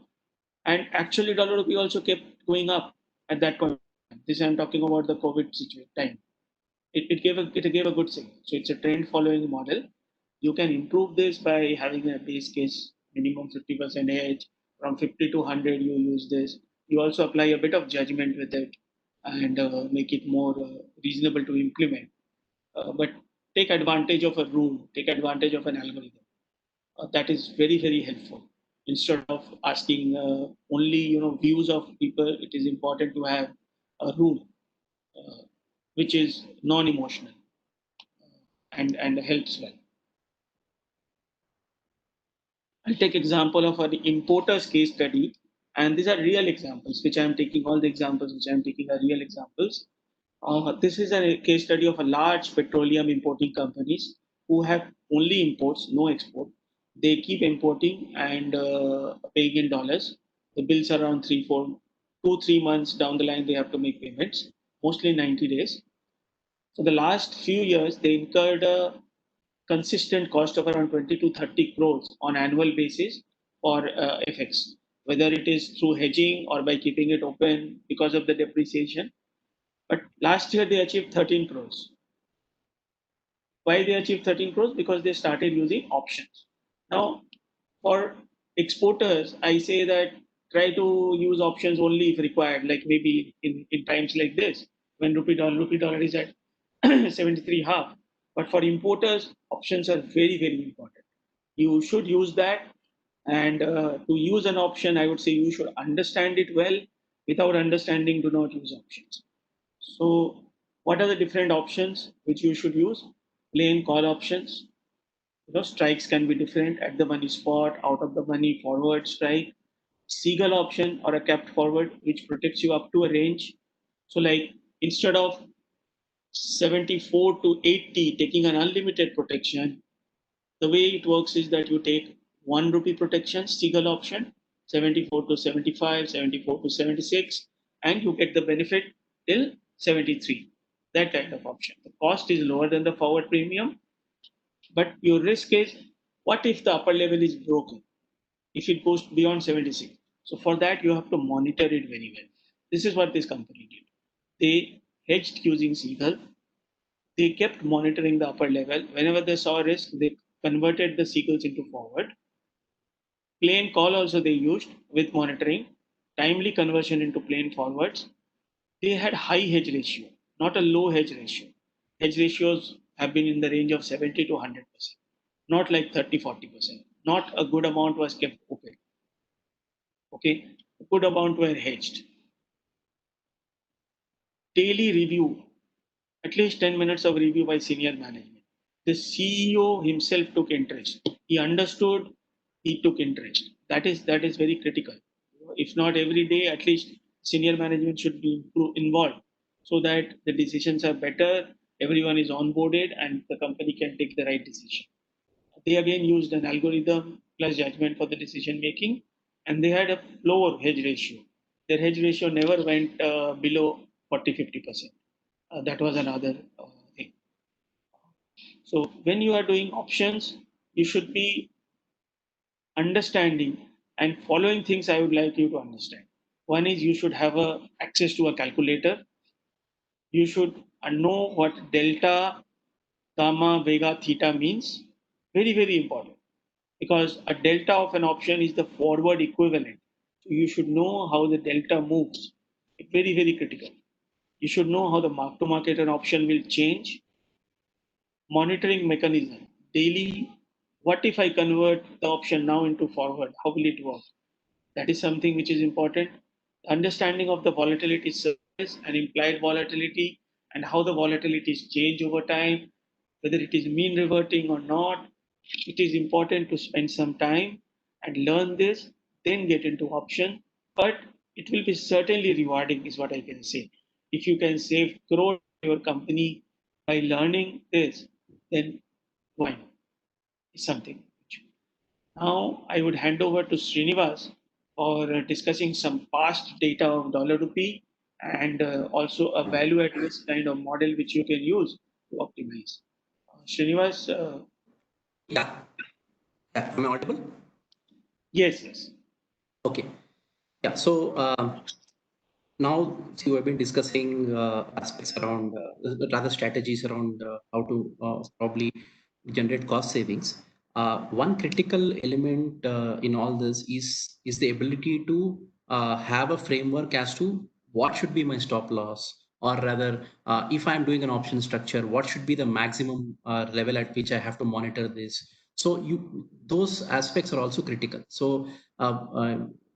and actually dollar rupee also kept going up at that point. This I'm talking about the COVID situation time. It gave a good signal. So it's a trend following model. You can improve this by having a base case minimum 50% edge. From 50 to 100, you use this. You also apply a bit of judgment with it and make it more reasonable to implement. But take advantage of a rule, take advantage of an algorithm. That is very, very helpful. Instead of asking only views of people, it is important to have a rule uh, which is non-emotional and helps well. I'll take example of an importer's case study, and these are real examples, which I'm taking. All the examples which I'm taking are real examples. This is a case study of a large petroleum importing companies who have only imports, no export. They keep importing and paying in dollars. The bills are around 3 months down the line. They have to make payments, mostly 90 days. For the last few years, they incurred a consistent cost of around 20 to 30 crores on annual basis for FX, whether it is through hedging or by keeping it open because of the depreciation. But last year they achieved 13 crores. Why they achieved 13 crores? Because they started using options. Now, for exporters, I say that try to use options only if required, like maybe in times like this, when rupee dollar is at 73 half. But for importers, options are very, very important. You should use that. And to use an option, I would say you should understand it well. Without understanding, do not use options. So, what are the different options which you should use? Plain call options. Strikes can be different: at the money spot, out of the money, forward strike, seagull option, or a capped forward, which protects you up to a range. So, like instead of 74 to 80 taking an unlimited protection, the way it works is that you take 1 rupee protection, seagull option, 74 to 75, 74 to 76, and you get the benefit till 73. That kind of option. The cost is lower than the forward premium, but your risk is what if the upper level is broken? If it goes beyond 76. So for that, you have to monitor it very well. This is what this company did. They hedged using Seagull. They kept monitoring the upper level. Whenever they saw risk, they converted the Seagulls into forward. Plain call also they used with monitoring, timely conversion into plain forwards. They had high hedge ratio, not a low hedge ratio. Hedge ratios have been in the range of 70 to 100%, not like 30-40%. Not a good amount was kept open. Okay, a good amount were hedged. Daily review, at least 10 minutes of review by senior management. The CEO himself took interest. He understood, he took interest. That is very critical. If not every day, at least senior management should be involved so that the decisions are better, everyone is onboarded, and the company can take the right decision. They again used an algorithm plus judgment for the decision making, and they had a floor hedge ratio. Their hedge ratio never went below 40-50%. That was another thing. So when you are doing options, you should be understanding and following things I would like you to understand. One is you should have access to a calculator. You should know what delta, gamma, vega, theta means. Very, very important, because a delta of an option is the forward equivalent. So you should know how the delta moves. Very, very critical. You should know how the mark to market an option will change. Monitoring mechanism. Daily, what if I convert the option now into forward? How will it work? That is something which is important. Understanding of the volatility surface and implied volatility, and how the volatilities change over time, whether it is mean reverting or not. It is important to spend some time and learn this, then get into option. But it will be certainly rewarding, is what I can say. If you can save crores in your company by learning this, then why not? It's something. Now I would hand over to Srinivas for discussing some past data of dollar rupee, and also a value at risk kind of model which you can use to optimize. Srinivas, Yeah, yeah. Am I audible? yes, yes. Okay. Yeah. So now you have been discussing aspects around, rather strategies around how to probably generate cost savings. One critical element in all this is the ability to have a framework as to what should be my stop loss, or rather, if I'm doing an option structure, what should be the maximum level at which I have to monitor this. So those aspects are also critical. So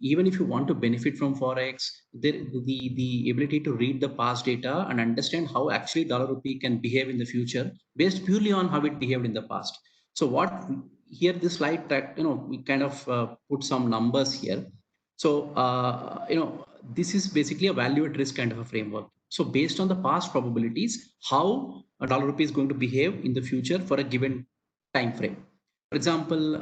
even if you want to benefit from forex, the ability to read the past data and understand how actually dollar rupee can behave in the future based purely on how it behaved in the past. So what here this slide that we kind of put some numbers here. So this is basically a value at risk kind of a framework. So based on the past probabilities, how a dollar rupee is going to behave in the future for a given time frame. For example,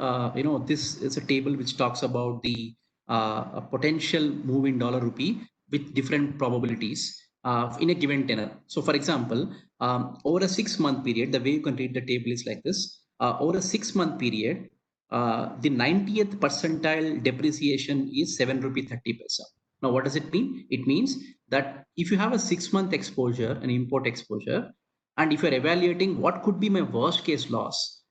this is a table which talks about the a potential move in dollar rupee with different probabilities in a given tenor. So for example, over a 6-month period, the way you can read the table is like this. Over a 6-month period, the 90th percentile depreciation is 7 rupee 30 paisa. Now, what does it mean? It means that if you have a 6-month exposure, an import exposure, and if you're evaluating what could be my worst case loss,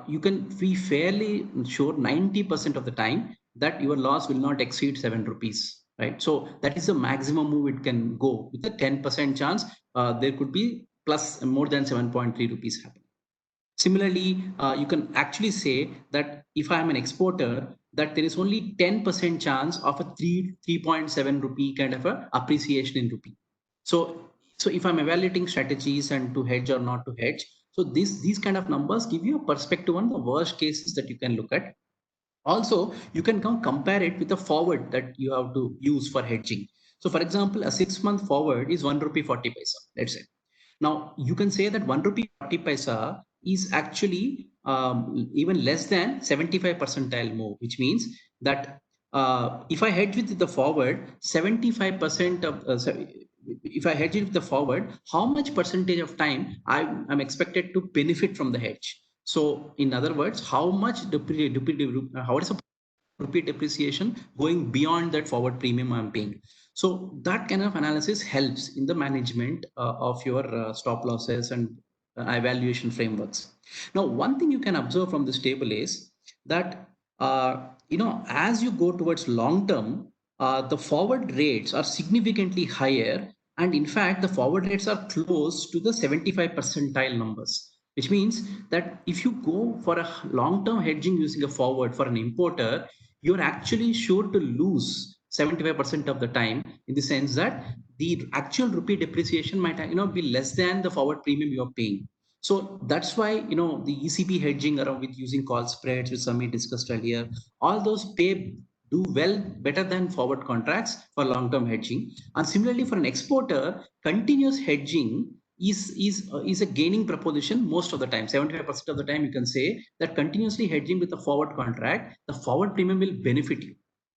you can be fairly sure 90% of the time that your loss will not exceed 7 rupees, right? So that is the maximum move it can go. With a 10% chance, there could be plus more than 7.3 rupees happen. Similarly, you can actually say that if I am an exporter, that there is only 10% chance of a 3.7 rupee kind of a appreciation in rupee. So if I'm evaluating strategies and to hedge or not to hedge, so these kind of numbers give you a perspective on the worst cases that you can look at. Also, you can compare it with a forward that you have to use for hedging. So for example, a 6-month forward is 1 rupee 40 paisa, let's say. Now you can say that 1 rupee 40 paisa is actually even less than 75 percentile move, which means that if I hedge with the forward, 75% of if I hedge it with the forward, how much percentage of time I'm expected to benefit from the hedge? So in other words, how much how is the rupee depreciation going beyond that forward premium I'm paying? So that kind of analysis helps in the management of your stop losses and evaluation frameworks. Now, one thing you can observe from this table is that as you go towards long term, the forward rates are significantly higher, and in fact, the forward rates are close to the 75 percentile numbers. Which means that if you go for a long-term hedging using a forward for an importer, you're actually sure to lose 75% of the time, in the sense that the actual rupee depreciation might be less than the forward premium you're paying. So that's why the ECB hedging around with using call spreads, which Samir discussed earlier, all those do well better than forward contracts for long-term hedging. And similarly, for an exporter, continuous hedging is a gaining proposition most of the time. 75% of the time, you can say that continuously hedging with a forward contract, the forward premium will benefit you,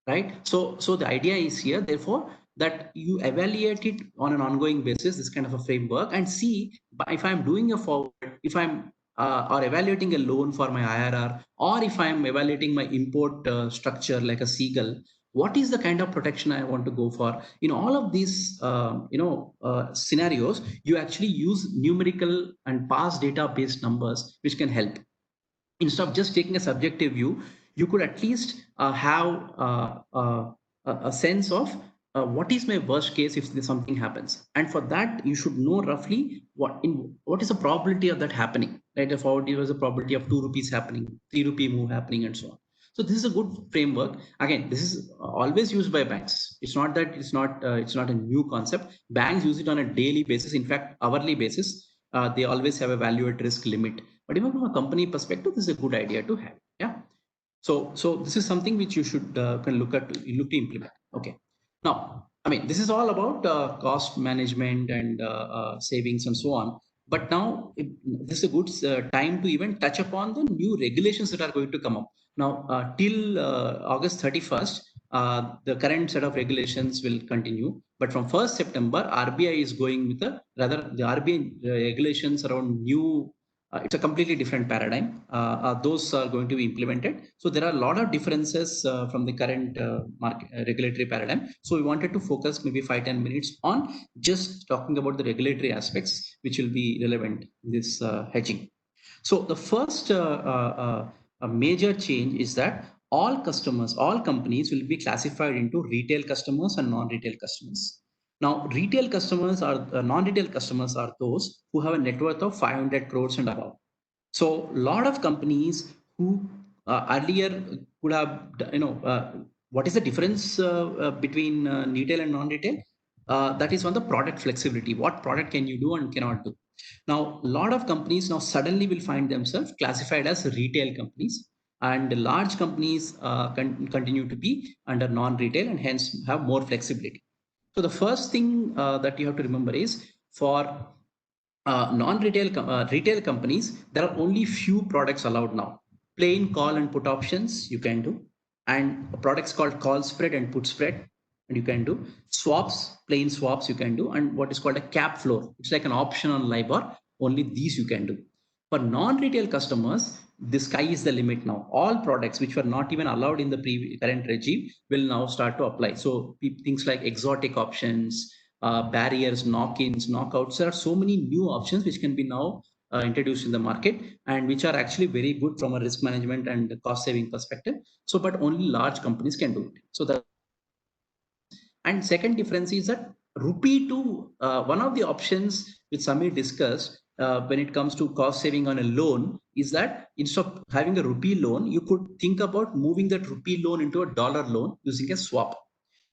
right? So the idea is here, therefore, that you evaluate it on an ongoing basis, this kind of a framework, and see if I'm doing a forward, if I'm or evaluating a loan for my IRR, or if I'm evaluating my import structure like a Seagull, what is the kind of protection I want to go for? In all of these, scenarios, you actually use numerical and past data based numbers, which can help. Instead of just taking a subjective view, you could at least have a sense of what is my worst case if something happens, and for that you should know roughly what is the probability of that happening. Right, if there was a probability of 2 rupees happening, 3 rupee move happening, and so on. So this is a good framework. Again, this is always used by banks. It's not that it's not a new concept. Banks use it on a daily basis, in fact hourly basis. They always have a value at risk limit, but even from a company perspective, this is a good idea to have. Yeah. So this is something which you should can look to implement. Okay. Now, I mean, this is all about cost management and savings and so on. But now this is a good time to even touch upon the new regulations that are going to come up. Now, till August 31st, the current set of regulations will continue. But from 1st September, RBI is going with the RBI regulations around new. It's a completely different paradigm. Those are going to be implemented. So there are a lot of differences from the current regulatory paradigm. So we wanted to focus maybe 5-10 minutes on just talking about the regulatory aspects, which will be relevant in this hedging. So the first major change is that all companies will be classified into retail customers and non-retail customers. Now, retail customers are non-retail customers are those who have a net worth of 500 crores and above. So, a lot of companies who earlier could have, what is the difference between retail and non-retail? That is on the product flexibility. What product can you do and cannot do? Now, a lot of companies now suddenly will find themselves classified as retail companies, and large companies continue to be under non-retail and hence have more flexibility. So the first thing that you have to remember is for retail companies, there are only few products allowed now. Plain call and put options you can do, and products called call spread and put spread, and you can do swaps, plain swaps you can do, and what is called a cap floor. It's like an option on LIBOR. Only these you can do. For non-retail customers, the sky is the limit now. All products which were not even allowed in the current regime will now start to apply. So things like exotic options, barriers, knock-ins, knockouts. There are so many new options which can be now introduced in the market, and which are actually very good from a risk management and cost saving perspective. So, but only large companies can do it. So that, and second difference is that rupee to one of the options which Samir discussed when it comes to cost saving on a loan is that instead of having a rupee loan, you could think about moving that rupee loan into a dollar loan using a swap.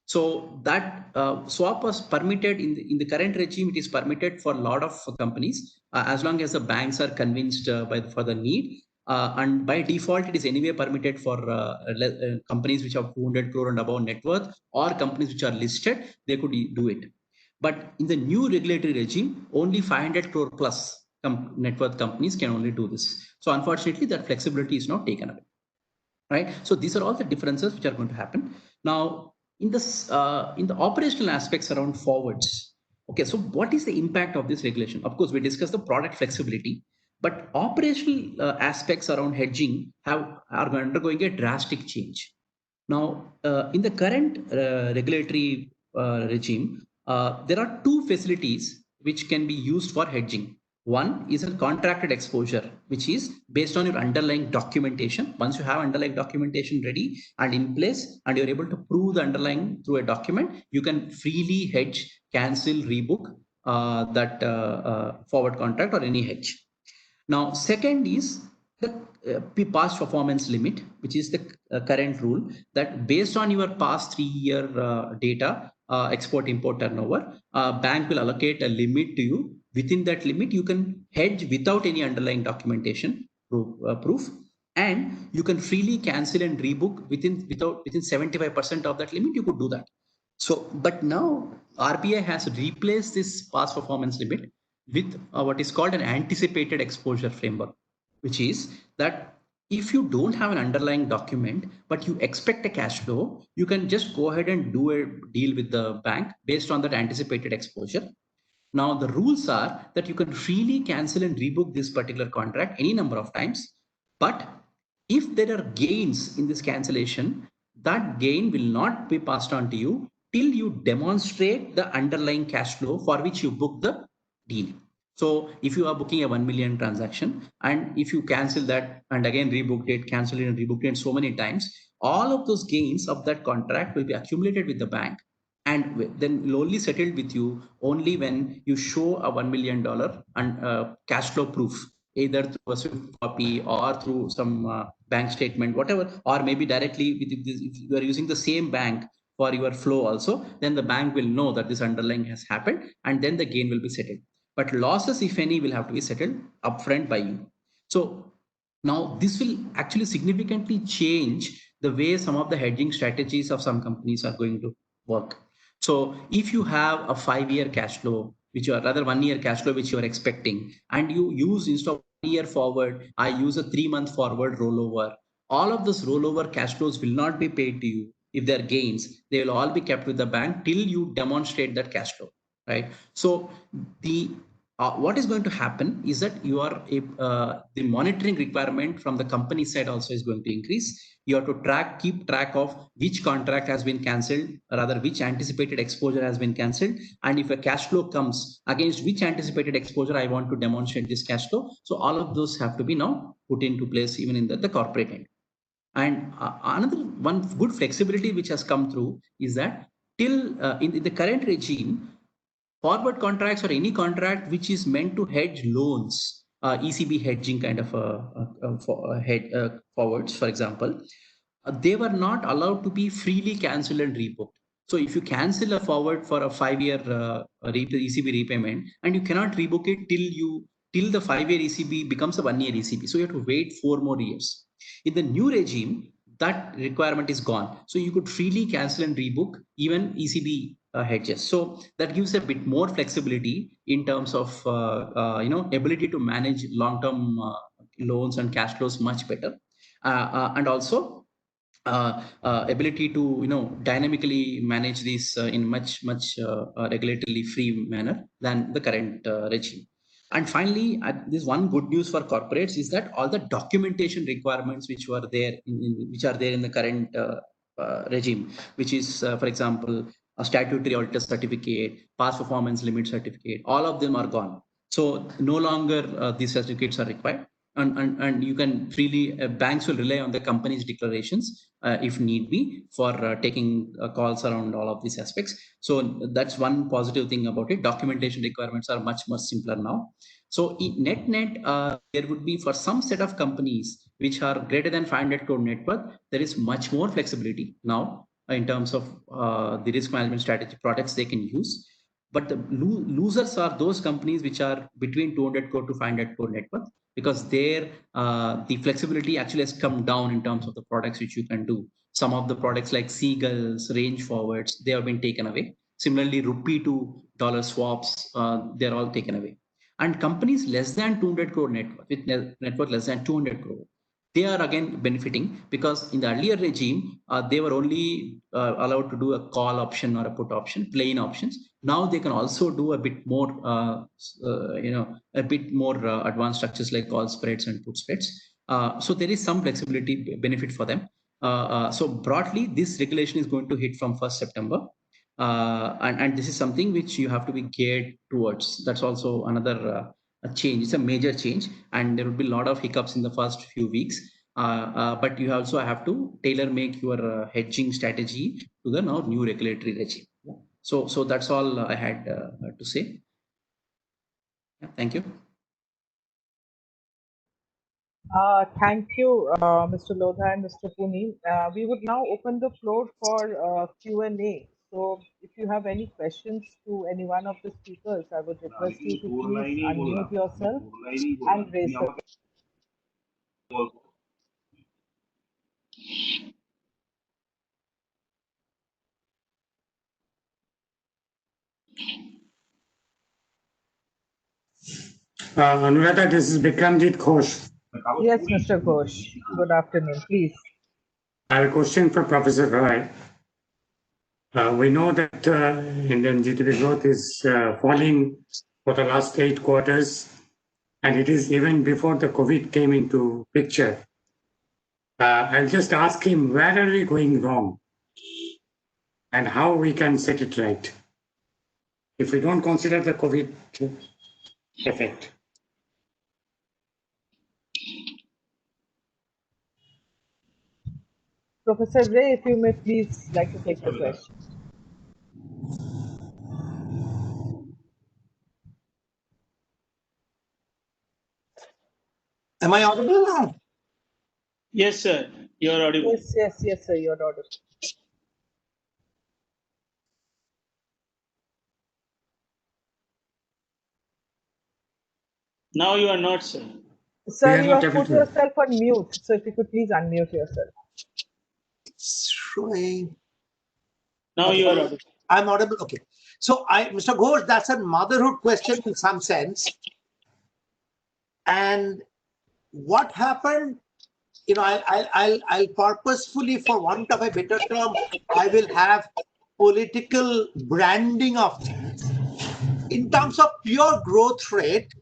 So that swap was permitted in the current regime. It is permitted for a lot of companies as long as the banks are convinced for the need. And by default, it is anyway permitted for companies which have 200 crore and above net worth, or companies which are listed. They could do it. But in the new regulatory regime, only 500 crore plus net worth companies can only do this. So unfortunately, that flexibility is not taken away. Right. So these are all the differences which are going to happen now in this in the operational aspects around forwards. Okay, so what is the impact of this regulation? Of course, we discussed the product flexibility, but operational aspects around hedging are undergoing a drastic change. Now, in the current regulatory regime, there are two facilities which can be used for hedging. One is a contracted exposure, which is based on your underlying documentation. Once you have underlying documentation ready and in place, and you're able to prove the underlying through a document, you can freely hedge, cancel, rebook that forward contract or any hedge. Now, second is the past performance limit, which is the current rule that based on your past 3-year data, export import turnover, bank will allocate a limit to you. Within that limit, you can hedge without any underlying documentation proof, and you can freely cancel and rebook within 75% of that limit. You could do that. So, but now RBI has replaced this past performance limit with what is called an anticipated exposure framework, which is that if you don't have an underlying document, but you expect a cash flow, you can just go ahead and do a deal with the bank based on that anticipated exposure. Now the rules are that you can freely cancel and rebook this particular contract any number of times, but if there are gains in this cancellation, that gain will not be passed on to you till you demonstrate the underlying cash flow for which you book the deal. So if you are booking a 1 million transaction, and if you cancel that and again rebooked it, cancel it and rebooked it so many times, all of those gains of that contract will be accumulated with the bank and then will only settled with you only when you show a $1 million and cash flow proof, either through a Swift copy or through some bank statement, whatever, or maybe directly if you are using the same bank for your flow also, then the bank will know that this underlying has happened and then the gain will be settled. But losses, if any, will have to be settled upfront by you. So now this will actually significantly change the way some of the hedging strategies of some companies are going to work. So if you have a 5-year cash flow, which you are rather 1-year cash flow, which you are expecting, and you use instead of 1 year forward, I use a 3-month forward rollover. All of those rollover cash flows will not be paid to you. If they're gains, they will all be kept with the bank till you demonstrate that cash flow, right? So the what is going to happen is that you are the monitoring requirement from the company side also is going to increase. You have to keep track of which contract has been cancelled, rather which anticipated exposure has been cancelled, and if a cash flow comes against which anticipated exposure I want to demonstrate this cash flow. So all of those have to be now put into place even in the corporate end. And another one good flexibility which has come through is that till in the current regime, forward contracts or any contract which is meant to hedge loans, ECB hedging kind of forwards, for example, they were not allowed to be freely cancelled and rebooked. So if you cancel a forward for a 5-year ECB repayment and you cannot rebook it till the 5-year ECB becomes a 1-year ECB. So you have to wait 4 more years. In the new regime, that requirement is gone. So you could freely cancel and rebook even ECB hedges. So that gives a bit more flexibility in terms of ability to manage long-term loans and cash flows much better, and also ability to dynamically manage this in much regulatorily free manner than the current regime. And finally, this one good news for corporates is that all the documentation requirements which were there which are there in the current regime, which is for example a statutory auditor certificate, past performance limit certificate, all of them are gone. So no longer these certificates are required. And you can freely, banks will rely on the company's declarations if need be for taking calls around all of these aspects. So that's one positive thing about it. Documentation requirements are much simpler now. So in net, there would be for some set of companies which are greater than 500 crore net worth, there is much more flexibility now in terms of the risk management strategy products they can use. But the losers are those companies which are between 200 crore to 500 crore net worth, because there the flexibility actually has come down in terms of the products which you can do. Some of the products like Seagulls, range forwards, they have been taken away. Similarly, rupee to dollar swaps, they're all taken away. And companies less than 200 crore net worth, with net worth less than 200 crore, they are again benefiting, because in the earlier regime, they were only allowed to do a call option or a put option, plain options. Now they can also do a bit more, advanced structures like call spreads and put spreads. So there is some flexibility benefit for them. So broadly, this regulation is going to hit from 1st September. And this is something which you have to be geared towards. That's also another a change. It's a major change, and there will be a lot of hiccups in the first few weeks. But you also have to tailor make your hedging strategy to the now new regulatory regime. So that's all I had to say. Yeah, thank you. Thank you, Mr. Lodha and Mr. Puni. We would now open the floor for Q&A. So if you have any questions to any one of the speakers, I would request you to please unmute yourself and raise your hand. Anuradha, this is Bikramjit Ghosh. Yes, Mr. Ghosh. Good afternoon, please. I have a question for Professor Ray. We know that Indian GDP growth is falling for the last 8 quarters, and it is even before the COVID came into picture. I'll just ask him, where are we going wrong and how we can set it right if we don't consider the COVID effect? Professor Ray, if you may please like to take the question. Am I audible now? Yes, sir. You're audible. Yes, sir, you're audible. Now you are not, sir. Sir, are you not have able put to. yourself on mute. So if you could please unmute yourself. It's showing. Now you are audible. I'm audible. Okay. So Mr. Ghosh, that's a motherhood question in some sense. And what happened? You know, I'll purposefully, for want of a better term, I will have political branding of things. In terms of pure growth rate,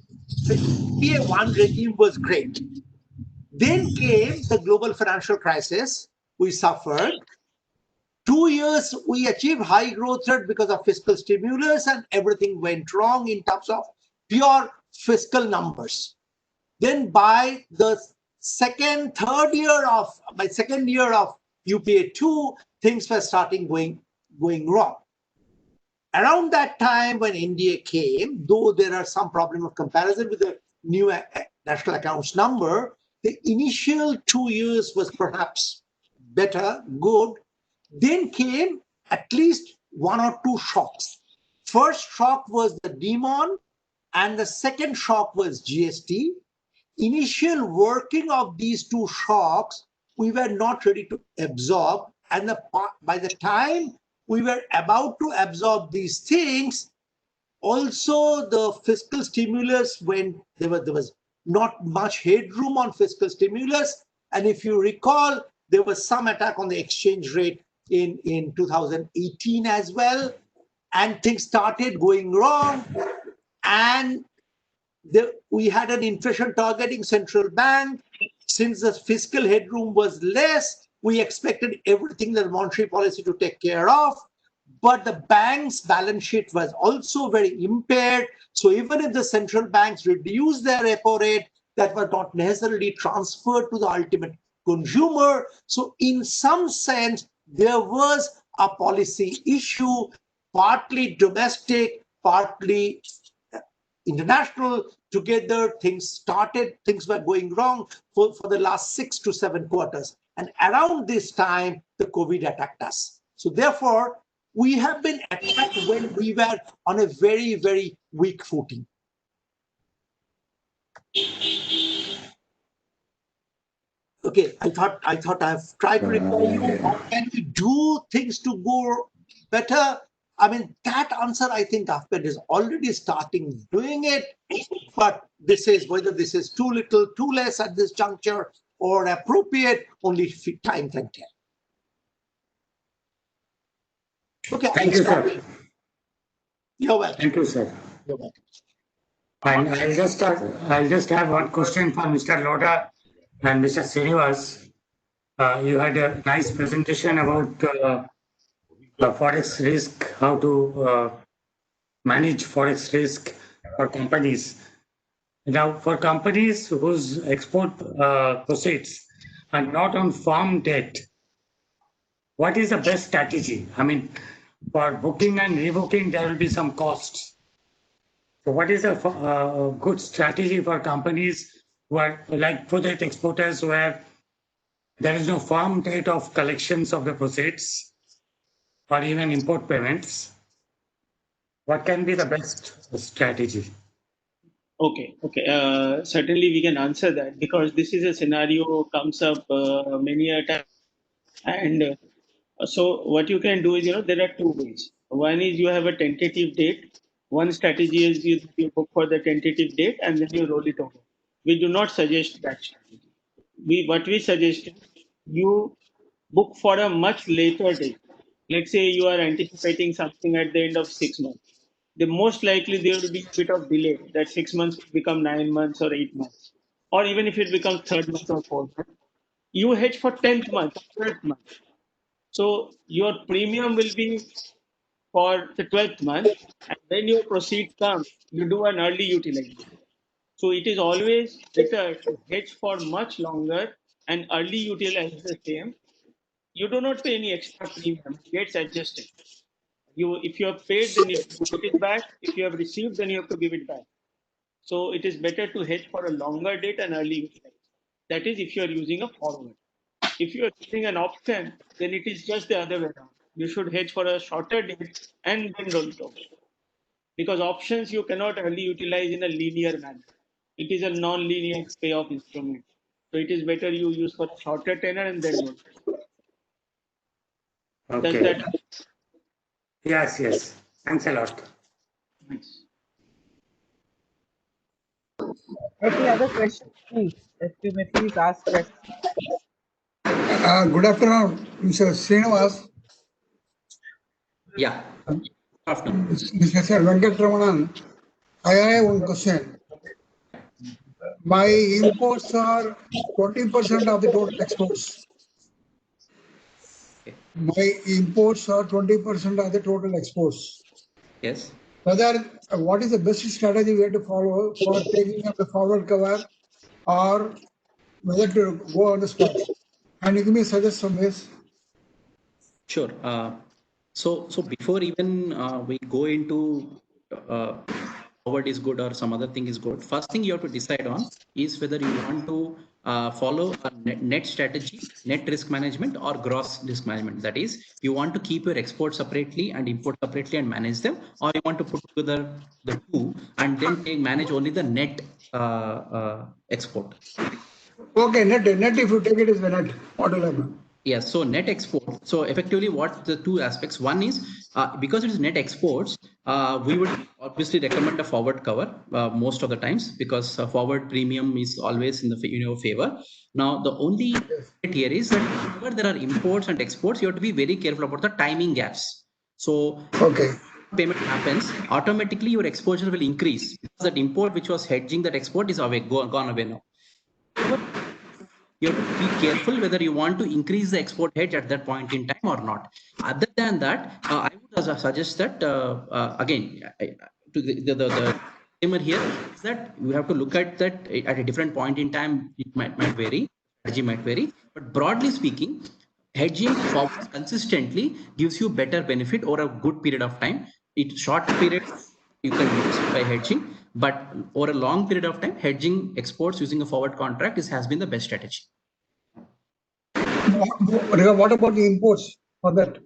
the PA1 regime was great. Then came the global financial crisis. We suffered. 2 years, we achieved high growth rate because of fiscal stimulus, and everything went wrong in terms of pure fiscal numbers. Then by the third year of UPA2, things were starting going wrong. Around that time when India came, though there are some problem of comparison with the new national accounts number, the initial 2 years was perhaps better, good. Then came at least 1 or 2 shocks. First shock was the demon, and the second shock was GST. Initial working of these 2 shocks, we were not ready to absorb. And by the time we were about to absorb these things, also the fiscal stimulus, when there was not much headroom on fiscal stimulus. And if you recall, there was some attack on the exchange rate in 2018 as well. And things started going wrong. And we had an inflation targeting central bank. Since the fiscal headroom was less, we expected everything that monetary policy to take care of. But the bank's balance sheet was also very impaired. So even if the central banks reduced their repo rate, that was not necessarily transferred to the ultimate consumer. So in some sense, there was a policy issue, partly domestic, partly international. Together, things were going wrong for the last 6 to 7 quarters. And around this time, the COVID attacked us. So therefore, we have been attacked when we were on a very, very weak footing. Okay, I thought I've tried to reply you. How can we do things to go better? I mean, that answer, I think Ahmed is already starting doing it, but whether this is too little, too less at this juncture, or appropriate, only time can tell. Okay. Thank you, sir. You're welcome. Thank you, sir. You're welcome. And I'll just have one question for Mr. Lodha and Mr. Srinivas. You had a nice presentation about the forex risk, how to manage forex risk for companies. Now, for companies whose export proceeds are not on firm debt, what is the best strategy? I mean, for booking and rebooking, there will be some costs. So what is a good strategy for companies who are like project exporters where there is no firm date of collections of the proceeds or even import payments? What can be the best strategy? Okay. Certainly we can answer that, because this is a scenario comes up many a time. And so what you can do is, there are 2 ways. One is you have a tentative date. One strategy is you book for the tentative date and then you roll it over. We do not suggest that strategy. What we suggest is you book for a much later date. Let's say you are anticipating something at the end of 6 months. The most likely there will be a bit of delay, that 6 months will become 9 months or 8 months, or even if it becomes 3rd month or 4th month, you hedge for 10th month, 12th month. So your premium will be for the 12th month, and when your proceeds come, you do an early utilization. So it is always better to hedge for much longer and early utilize the same. You do not pay any extra premium, it gets adjusted. If you have paid, then you get it back. If you have received, then you have to give it back. So it is better to hedge for a longer date and early utilize. That is if you are using a forward. If you are using an option, then it is just the other way around. You should hedge for a shorter date and then roll it over. Because options you cannot early utilize in a linear manner. It is a non-linear payoff instrument. So it is better you use for a shorter tenor and then roll. Does Okay. that? Yes, yes. Thanks a lot. Nice. Any other questions, please? If you may please ask questions. Good afternoon, Mr. Srinivas. Yeah. Afternoon. Mr. Venkatramanan, I have one question. My imports are 20% of the total exports. Okay. My imports are 20% of the total exports. Yes. What is the best strategy we have to follow for taking up the forward cover, or whether to go on the spot? And you give me a suggestion, please. Sure. So before even we go into forward is good or some other thing is good, first thing you have to decide on is whether you want to follow a net strategy, net risk management, or gross risk management. That is, you want to keep your export separately and import separately and manage them, or you want to put together the two and then manage only the net export. Okay, net if you take it is the net. What will happen? Yes, so net export. So effectively, what the two aspects? One is because it is net exports, we would obviously recommend a forward cover most of the times, because forward premium is always in the favor. Now the only here is that whenever there are imports and exports, you have to be very careful about the timing gaps. So okay, payment happens, automatically your exposure will increase because that import which was hedging that export is away, gone away now. You have to be careful whether you want to increase the export hedge at that point in time or not. Other than that, I would suggest that again, to the disclaimer here is that you have to look at that at a different point in time. It might vary, strategy might vary, but broadly speaking, hedging forward consistently gives you better benefit over a good period of time. It's short period you can use by hedging, but over a long period of time, hedging exports using a forward contract has been the best strategy. What about the imports for that?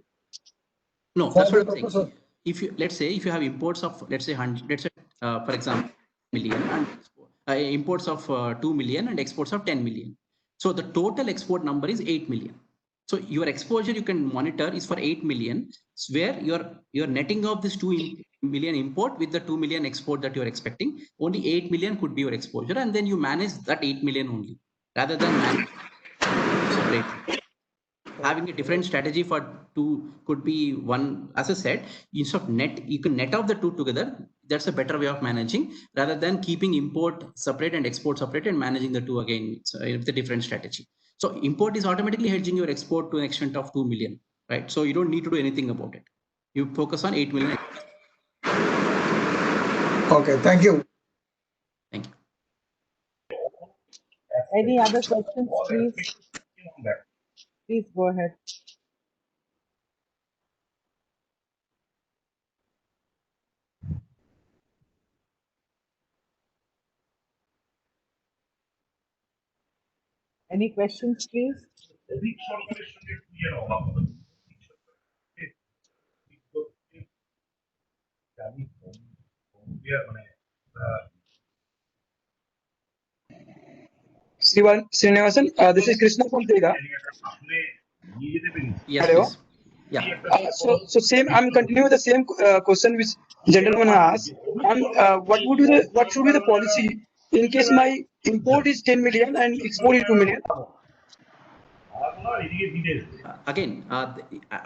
No, that's what I'm saying. If you let's say if you have imports of let's say 100, let's say for example million and imports of 2 million and exports of 10 million. So the total export number is 8 million. So your exposure you can monitor is for 8 million, where you're netting off this 2 million import with the 2 million export that you're expecting. Only 8 million could be your exposure, and then you manage that 8 million only, rather than manage separately. Having a different strategy for two could be one. As I said, instead of net, you can net out the two together. That's a better way of managing, rather than keeping import separate and export separate and managing the two again. It's a different strategy. So import is automatically hedging your export to an extent of 2 million, right? So you don't need to do anything about it. You focus on 8 million. Okay, thank you. Thank you. Any other questions, please? Please go ahead. Any questions, please? Srinivasan, this is Krishna from Tega. Yes, Hello. please. Yeah. So same. I'm continuing the same question which gentleman asked. What should be the policy in case my import is 10 million and export is 2 million? Again,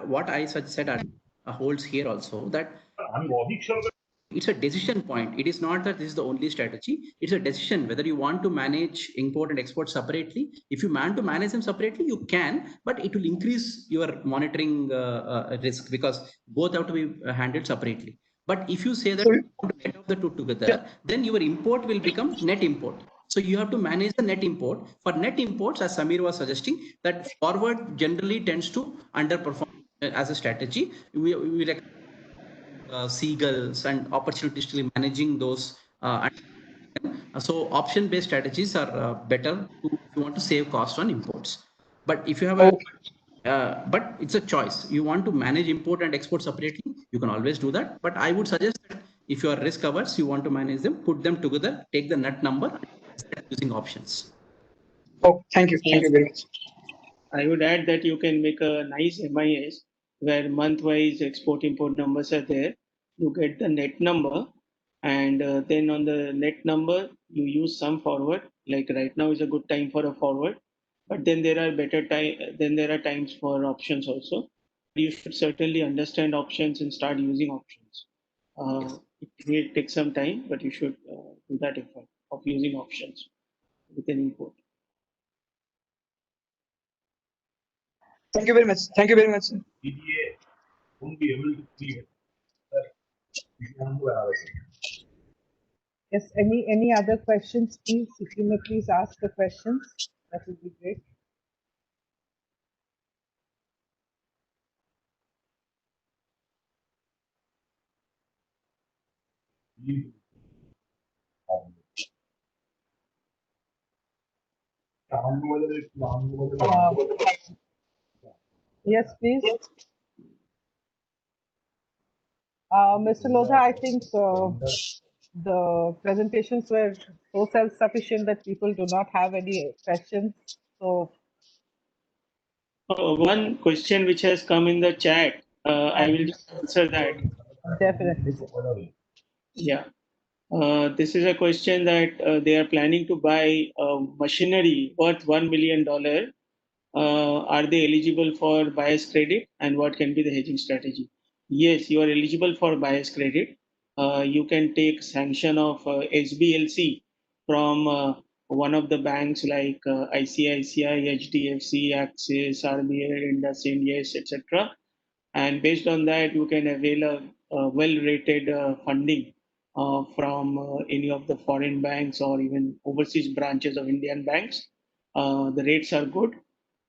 what I said holds here also, that it's a decision point. It is not that this is the only strategy. It's a decision whether you want to manage import and export separately. If you want to manage them separately, you can, but it will increase your monitoring risk, because both have to be handled separately. But if you say that you want to net off the two together, then your import will become net import. So you have to manage the net import. For net imports, as Samir was suggesting, that forward generally tends to underperform as a strategy. We seagulls and opportunistically managing those. So option-based strategies are better if you want to save cost on imports. But if you have a but it's a choice. You want to manage import and export separately, you can always do that. But I would suggest that if you are risk averse, you want to manage them, put them together, take the net number, using options. Oh, thank you very much. I would add that you can make a nice MIS where month-wise export-import numbers are there. You get the net number, and then on the net number, you use some forward. Like right now is a good time for a forward, but then there are better time. Then there are times for options also. You should certainly understand options and start using options. It may take some time, but you should do that effort of using options with an import. Thank you very much. Thank you very much. Won't be able to clear. Yes, any other questions, please? If you may please ask the questions, that would be great. Yes, please. Mr. Lodha, I think the presentations were so self-sufficient that people do not have any questions. So one question which has come in the chat, I will just answer that. Definitely. Yeah. This is a question that they are planning to buy machinery worth $1 million. Are they eligible for buyer's credit, and what can be the hedging strategy? Yes, you are eligible for buyer's credit. You can take sanction of SBLC from one of the banks like ICICI, HDFC, Axis, RBI, IndusInd, yes, etc. And based on that, you can avail a well-rated funding from any of the foreign banks or even overseas branches of Indian banks. The rates are good.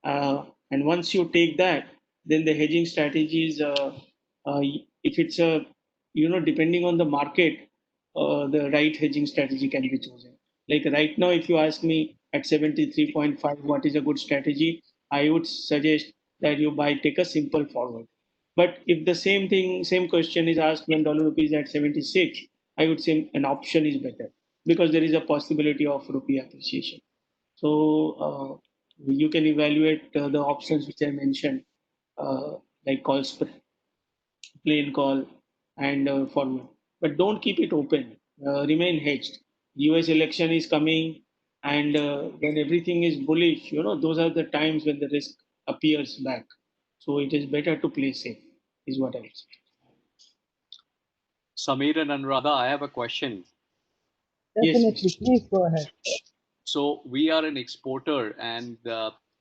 And once you take that, then the hedging strategies, if it's a, depending on the market, the right hedging strategy can be chosen. Like right now, if you ask me at 73.5, what is a good strategy? I would suggest that you take a simple forward. But if the same question is asked when dollar rupee is at 76, I would say an option is better because there is a possibility of rupee appreciation. So you can evaluate the options which I mentioned, like call spread, plain call, and forward. But don't keep it open. Remain hedged. US election is coming, and when everything is bullish, those are the times when the risk appears back. So it is better to play safe, is what I would say. Samir and Anuradha, I have a question. Definitely, Yes, please go ahead. So we are an exporter, and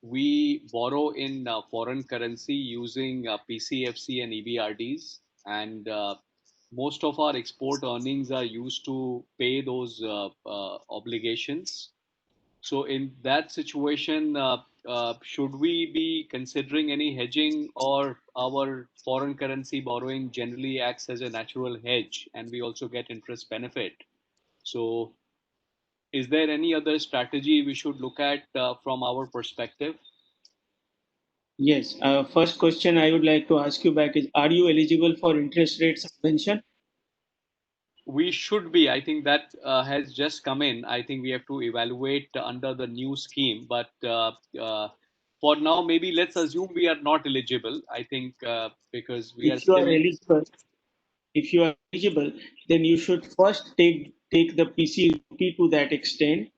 we borrow in foreign currency using PCFC and EBRDs, and most of our export earnings are used to pay those obligations. So in that situation, should we be considering any hedging, or our foreign currency borrowing generally acts as a natural hedge and we also get interest benefit? So is there any other strategy we should look at from our perspective? Yes. First question I would like to ask you back is, are you eligible for interest rate subvention? We should be. I think that has just come in. I think we have to evaluate under the new scheme. But for now, maybe let's assume we are not eligible. I think because we are If you are still. eligible, then you should first take the PC rupee to that extent.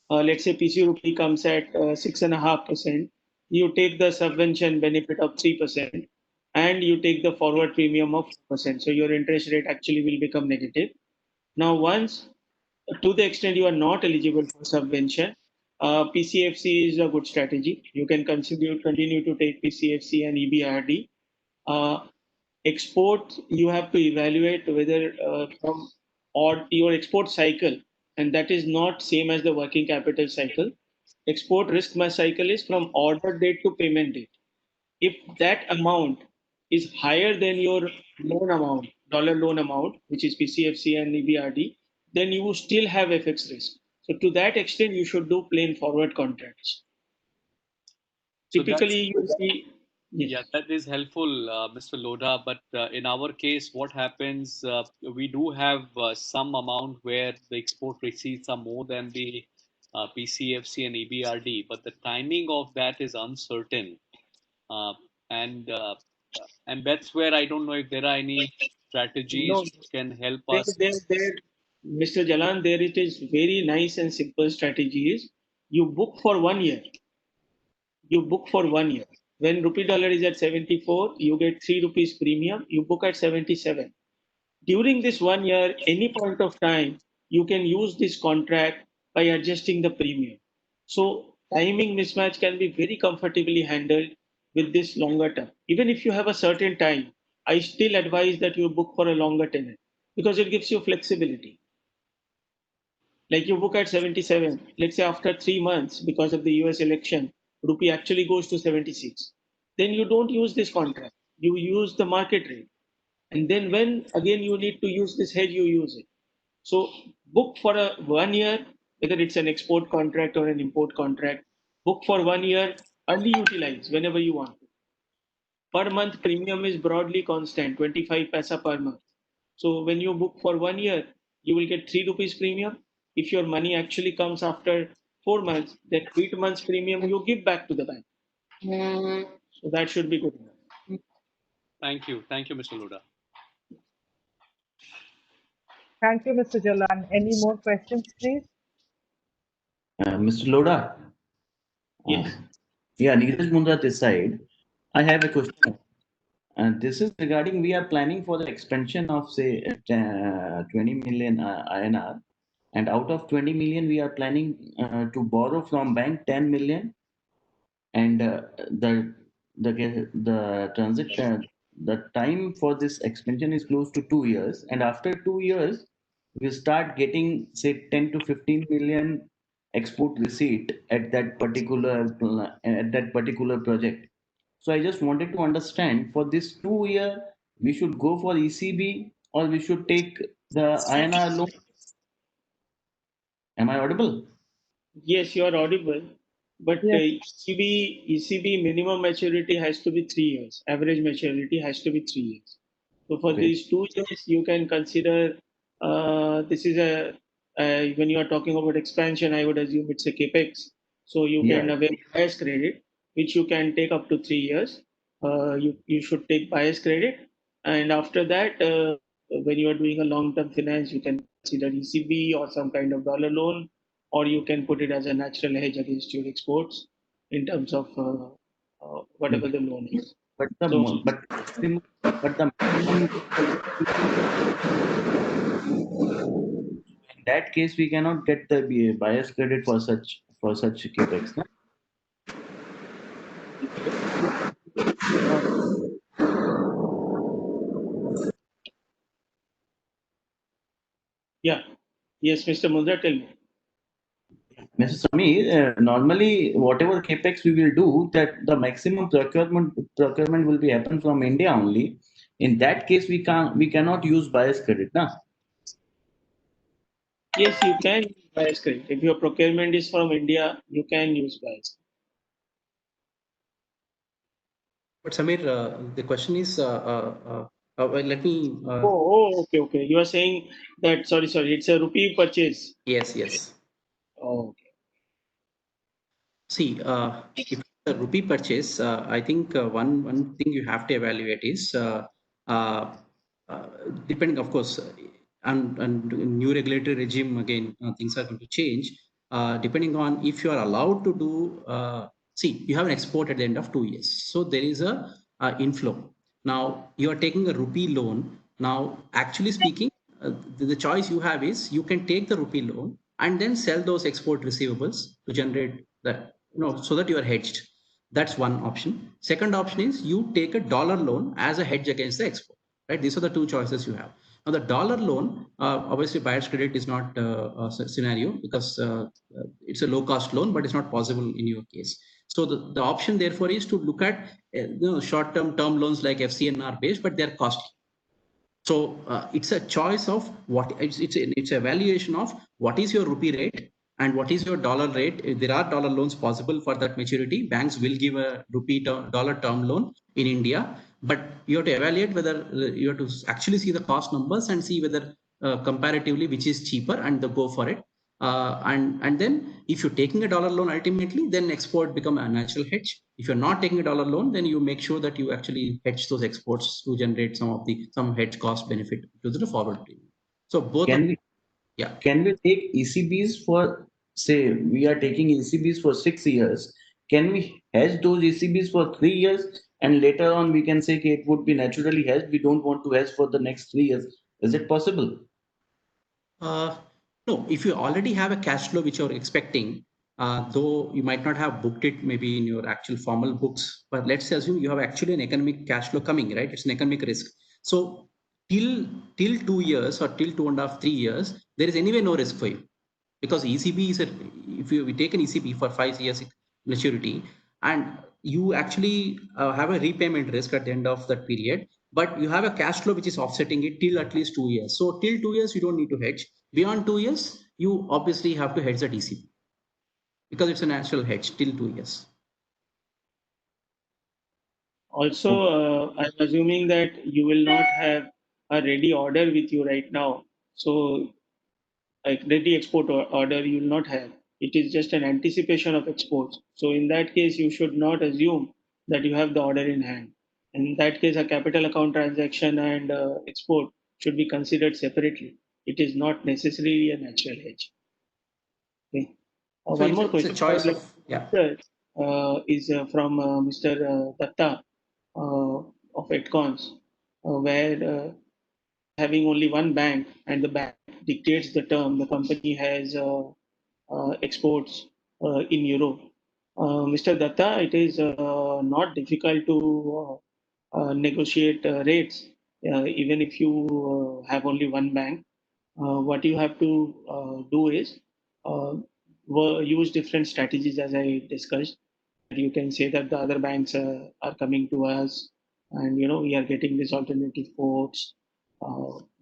Let's say PC rupee comes at 6.5%. you take the subvention benefit of 3% and you take the forward premium of 4%. So your interest rate actually will become negative. Now, once to the extent you are not eligible for subvention, PCFC is a good strategy. You can continue to take PCFC and EBRD. Export, you have to evaluate whether from or your export cycle, and that is not same as the working capital cycle. Export risk cycle is from order date to payment date. If that amount is higher than your loan amount, dollar loan amount, which is PCFC and EBRD, then you still have FX risk. So to that extent, you should do plain forward contracts. So Typically, you see. Yes. Yeah, that is helpful, Mr. Lodha. But in our case, what happens? We do have some amount where the export receipts are more than the PCFC and EBRD, but the timing of that is uncertain, uh, and uh, and that's where I don't know if there are any strategies No, which can help there, us. there, there, Mr. Jalan, there it is very nice and simple strategy is you book for 1 year. You book for 1 year. When rupee dollar is at 74, you get 3 rupees premium, you book at 77. During this 1 year, any point of time, you can use this contract by adjusting the premium. So timing mismatch can be very comfortably handled with this longer term. Even if you have a certain time, I still advise that you book for a longer tenure because it gives you flexibility. Like you book at 77, let's say after 3 months, because of the US election, rupee actually goes to 76. Then you don't use this contract. You use the market rate. And then when again you need to use this hedge, you use it. So book for a 1 year, whether it's an export contract or an import contract, book for 1 year, early utilize whenever you want. Per month premium is broadly constant, 25 paisa per month. So when you book for 1 year, you will get 3 rupees premium. If your money actually comes after 4 months, that 8 months premium you give back to the bank. So that should be good enough. Thank you, Mr. Lodha. Thank you, Mr. Jalan. Any more questions, please? Mr. Lodha. Yes. Yeah, Neeraj Mundra this side. I have a question. And this is regarding we are planning for the expansion of say 20 million INR, and out of 20 million we are planning to borrow from bank 10 million, and the transaction the time for this expansion is close to 2 years, and after 2 years we start getting say 10 to 15 million export receipt at that particular project. So I just wanted to understand for this 2 year, we should go for ECB or we should take the INR loan. Am I audible? Yes, you are audible. But Yes. ECB minimum maturity has to be 3 years. Average maturity has to be 3 years. So for Okay. these 2 years, you can consider this is when you are talking about expansion, I would assume it's a capex. So you can Yeah. avail bias credit, which you can take up to 3 years. You should take bias credit, and after that, when you are doing a long-term finance, you can consider ECB or some kind of dollar loan, or you can put it as a natural hedge against your exports in terms of whatever the loan is. But the So mo- but the maximum in that case we cannot get the bias credit for such capex. No? yeah, yes, Mr. Mundra, tell me. Mr. Samir, normally whatever capex we will do, that the maximum procurement will be happen from India only. In that case, we cannot use bias credit, na? Yes, you can use bias credit. If your procurement is from India, you can use bias. But Samir, the question is, well, let me. Okay, okay. You are saying that, sorry, it's a rupee purchase. Yes, yes. Oh, okay. See, if it's a rupee purchase, I think one thing you have to evaluate is uh, depending, of course, and new regulatory regime again, things are going to change. Depending on if you are allowed to do see, you have an export at the end of 2 years. So there is a inflow. Now you are taking a rupee loan. Now, actually speaking, the choice you have is you can take the rupee loan and then sell those export receivables to generate that, so that you are hedged. That's one option. Second option is you take a dollar loan as a hedge against the export, right? These are the two choices you have. Now the dollar loan, obviously buyer's credit is not a scenario because it's a low cost loan, but it's not possible in your case. So the option therefore is to look at short-term term loans like FCNR based, but they're costly. So it's a choice of what it's a valuation of what is your rupee rate and what is your dollar rate. There are dollar loans possible for that maturity. Banks will give a dollar term loan in India, but you have to evaluate whether you have to actually see the cost numbers and see whether comparatively which is cheaper and go for it. And then if you're taking a dollar loan ultimately, then export become a natural hedge. If you're not taking a dollar loan, then you make sure that you actually hedge those exports to generate some hedge cost benefit to the forward premium. So both Can we take ECBs for, say, we are taking ECBs for 6 years? Can we hedge those ECBs for 3 years and later on we can say okay, it would be naturally hedged? We don't want to hedge for the next 3 years. Is it possible? No, if you already have a cash flow which you're expecting, though you might not have booked it maybe in your actual formal books, but let's assume you have actually an economic cash flow coming, right? It's an economic risk. So till 2 years or till 2.5, 3 years, there is anyway no risk for you, because ECB is if we take an ECB for 5 years maturity and you actually have a repayment risk at the end of that period, but you have a cash flow which is offsetting it till at least 2 years. So till 2 years, you don't need to hedge. Beyond 2 years, you obviously have to hedge that ECB because it's a natural hedge till 2 years. Also, I'm assuming that you will not have a ready order with you right now. So, like ready export order, you will not have. It is just an anticipation of exports. So, in that case, you should not assume that you have the order in hand. In that case, a capital account transaction and export should be considered separately. It is not necessarily a natural hedge. Okay. So One more question. It's a choice of, is from Mr. Datta of Edcons, where having only one bank and the bank dictates the term, the company has exports in Europe. Mr. Datta, it is not difficult to negotiate rates, even if you have only one bank. What you have to do is use different strategies, as I discussed. You can say that the other banks are coming to us, and we are getting these alternative quotes.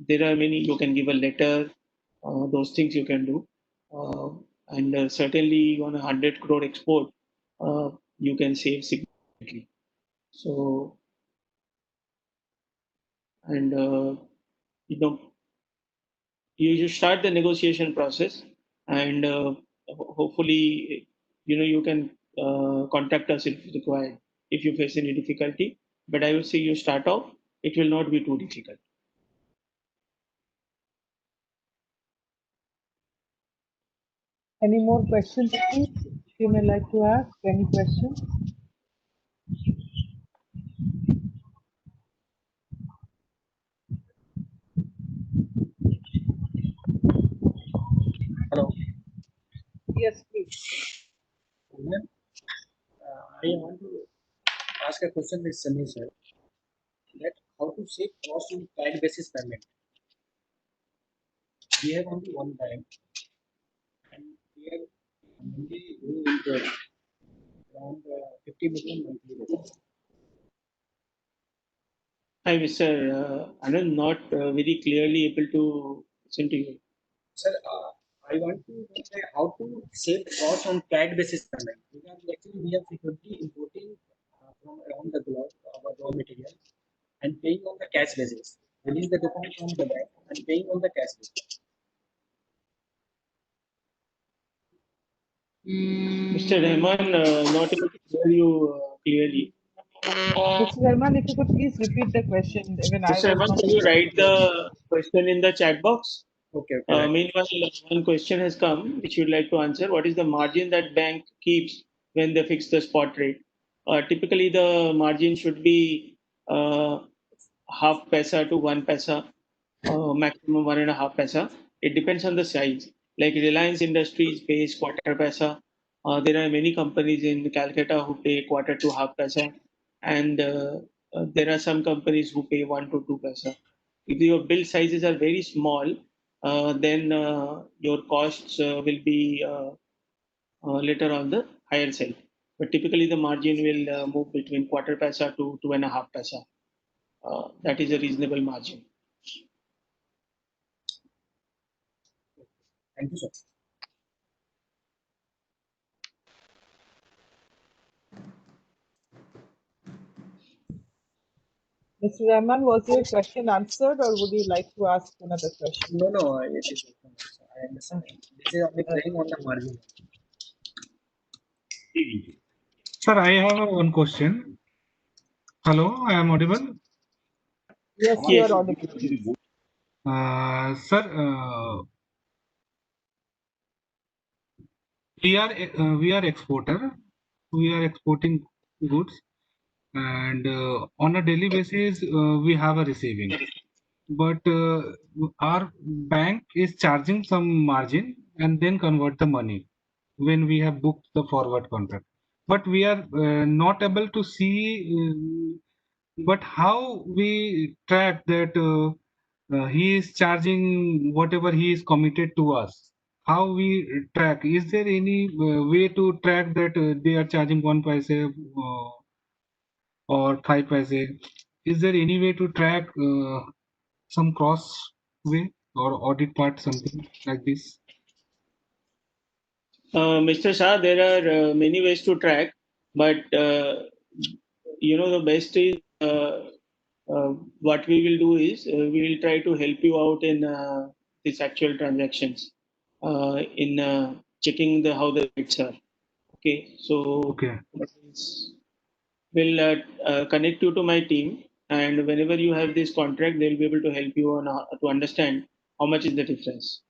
There are many. You can give a letter. Those things you can do, and certainly on a 100 crore export, you can save significantly. So, and you start the negotiation process, and hopefully you can contact us if required if you face any difficulty, but I would say you start off, it will not be too difficult. Any more questions, please? You may like to ask any questions. Hello. Yes, please. I want to ask a question with Samir sir. That how to save cost on client basis payment. We have only one bank, and we are only doing interest around 50 million monthly basis. Hi, Mr. Anand, not very clearly able to listen to you. Sir, I want to know how to save cost on CAD basis payment. Because actually we are frequently importing from around the globe our raw material and paying on the cash basis. Release the document from the bank and paying on the cash basis. Mr. Rahman, not able to hear you clearly. Mr. Rahman, if you could please repeat the question. Even I Mr. was Rahman, not can you able to write hear. the question in the chat box? Okay. Meanwhile, one question has come which you'd like to answer. What is the margin that bank keeps when they fix the spot rate. Typically, the margin should be half paisa to 1 paisa, maximum 1.5 paisa. It depends on the size. Like Reliance Industries pays quarter paisa. There are many companies in Calcutta who pay quarter to half paisa, and there are some companies who pay 1 to 2 paisa. If your bill sizes are very small, then your costs will be later on the higher side. But typically, the margin will move between quarter paisa to 2.5 paisa. That is a reasonable margin. Thank you, sir. Mr. Rahman, was your question answered, or would you like to ask another question? No, it is okay. I understand. This is only playing on the margin. Sir, I have one question. Hello, I am audible. Yes, you Yes. are audible. Sir, we are exporter. We are exporting goods, and on a daily basis we have a receiving. But our bank is charging some margin and then convert the money when we have booked the forward contract. But we are not able to see. But how we track that he is charging whatever he is committed to us? How we track? Is there any way to track that they are charging 1 paise or 5 paise? Is there any way to track some cross way or audit part, something like this? Mr. Shah, there are many ways to track, but the best is what we will do is we will try to help you out in these actual transactions, in checking how the rates are. Okay, so Okay. we'll connect you to my team, and whenever you have this contract, they'll be able to help you on to understand how much is the difference.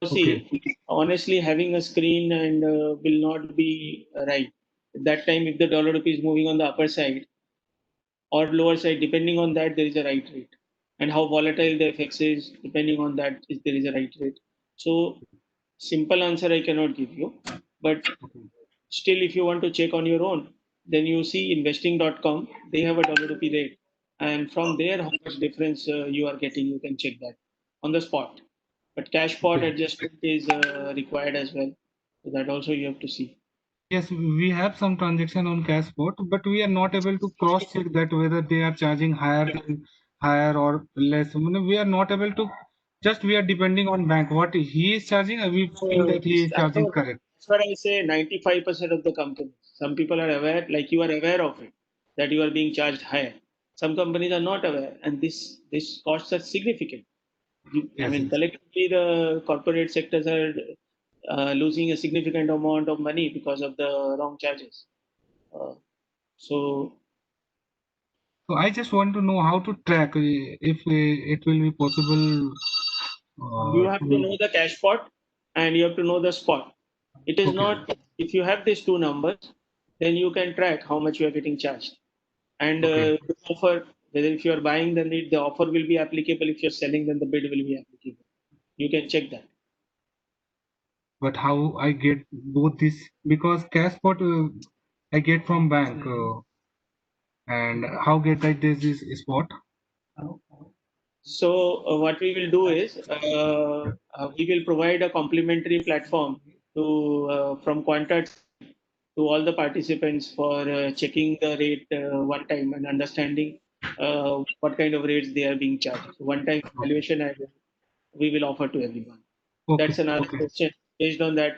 See, honestly, having a screen and will not be right. At that time, if the dollar rupee is moving on the upper side or lower side, depending on that, there is a right rate. And how volatile the FX is, depending on that, is there is a right rate. So, simple answer I cannot give you. But still, if you want to check on your own, then you see investing.com, they have a dollar rupee rate. And from there, how much difference you are getting, you can check that on the spot. But cash pot adjustment is required as well. So that also you have to see. Yes, we have some transaction on cash spot, but we are not able to cross check that whether they are charging higher or less. We are not able to. Just we are depending on bank. What he is charging, we feel that he is charging correct. That's what I say. 95% of the companies. Some people are aware, like you are aware of it, that you are being charged higher. Some companies are not aware, and this costs are significant. I mean, collectively, the corporate sectors are losing a significant amount of money because of the wrong charges. So I just want to know how to track if it will be possible. You have to know the cash pot and you have to know the spot. It is not, if you have these two numbers, then you can track how much you are getting charged. And the offer, whether if you are buying, then the offer will be applicable. If you're selling, then the bid will be applicable. You can check that. But how I get both this, because cash pot I get from bank, and how get I this spot? So what we will do is we will provide a complimentary platform to from QuantArt to all the participants for checking the rate one time and understanding what kind of rates they are being charged. So one time valuation we will offer to everyone. That's another question based on that.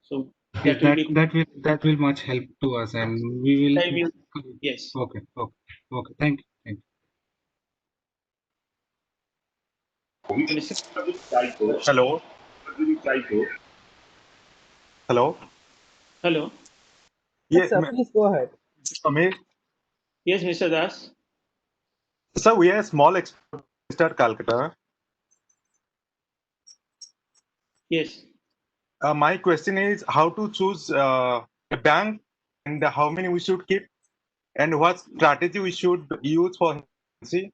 So Yes, that will be that will much help to us, and we will. Yes. Okay. Thank you. Hello. Hello. Hello. Yes, sir. Please go ahead. Samir. Yes, Mr. Das. Sir, we are a small exporter at Calcutta. Yes. My question is how to choose a bank and how many we should keep and what strategy we should use for see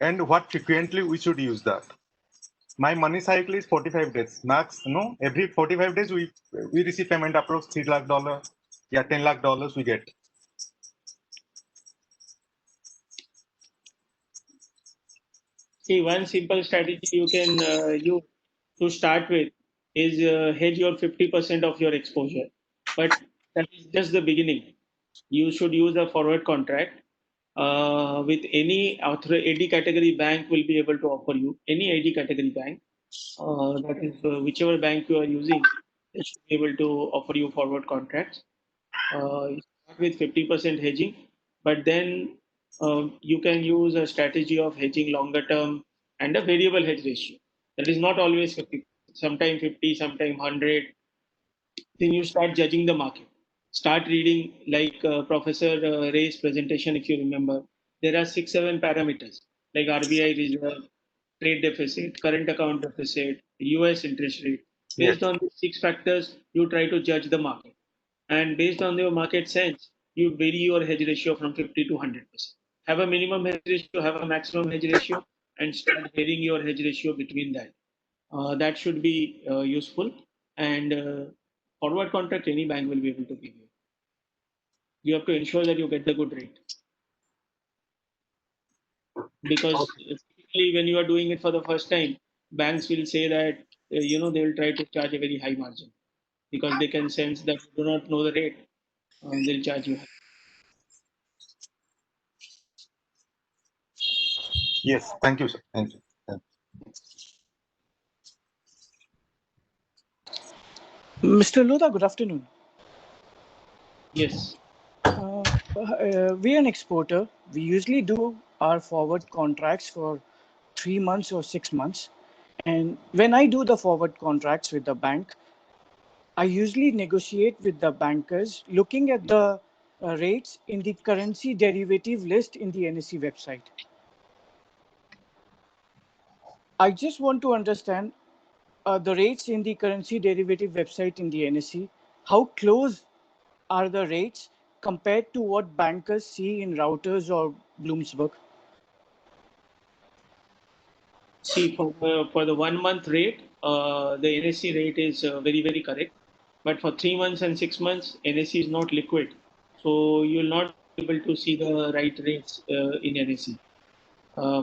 and what frequently we should use that. My money cycle is 45 days max. No, every 45 days we receive payment approx $3 lakh. Yeah, $10 lakh we get. See, one simple strategy you can use to start with is hedge your 50% of your exposure. But that is just the beginning. You should use a forward contract with any AD category bank will be able to offer you any AD category bank. That is whichever bank you are using, they should be able to offer you forward contracts. You start with 50% hedging, but then you can use a strategy of hedging longer term and a variable hedge ratio. That is not always 50, sometime 50, sometime 100. Then you start judging the market. Start reading like Professor Ray's presentation, if you remember. There are 6, 7 parameters like RBI reserve, trade deficit, current account deficit, US interest rate. Yes. Based on these 6 factors, you try to judge the market. And based on your market sense, you vary your hedge ratio from 50 to 100%. Have a minimum hedge ratio, have a maximum hedge ratio, and start varying your hedge ratio between that. That should be useful. And forward contract, any bank will be able to give you. You have to ensure that you get the good rate. Because typically when you are doing it for the first time, banks will say that, they will try to charge a very high margin because they can sense that you do not know the rate. They'll charge you high. Yes, thank you, sir. Thank you. Mr. Lodha, good afternoon. Yes. We are an exporter. We usually do our forward contracts for 3 months or 6 months. And when I do the forward contracts with the bank, I usually negotiate with the bankers looking at the rates in the currency derivative list in the NSE website. I just want to understand the rates in the currency derivative website in the NSE. How close are the rates compared to what bankers see in Reuters or Bloomberg? See, for the 1 month rate, the NSE rate is very, very correct. But for 3 months and 6 months, NSE is not liquid. So you'll not be able to see the right rates in NSE.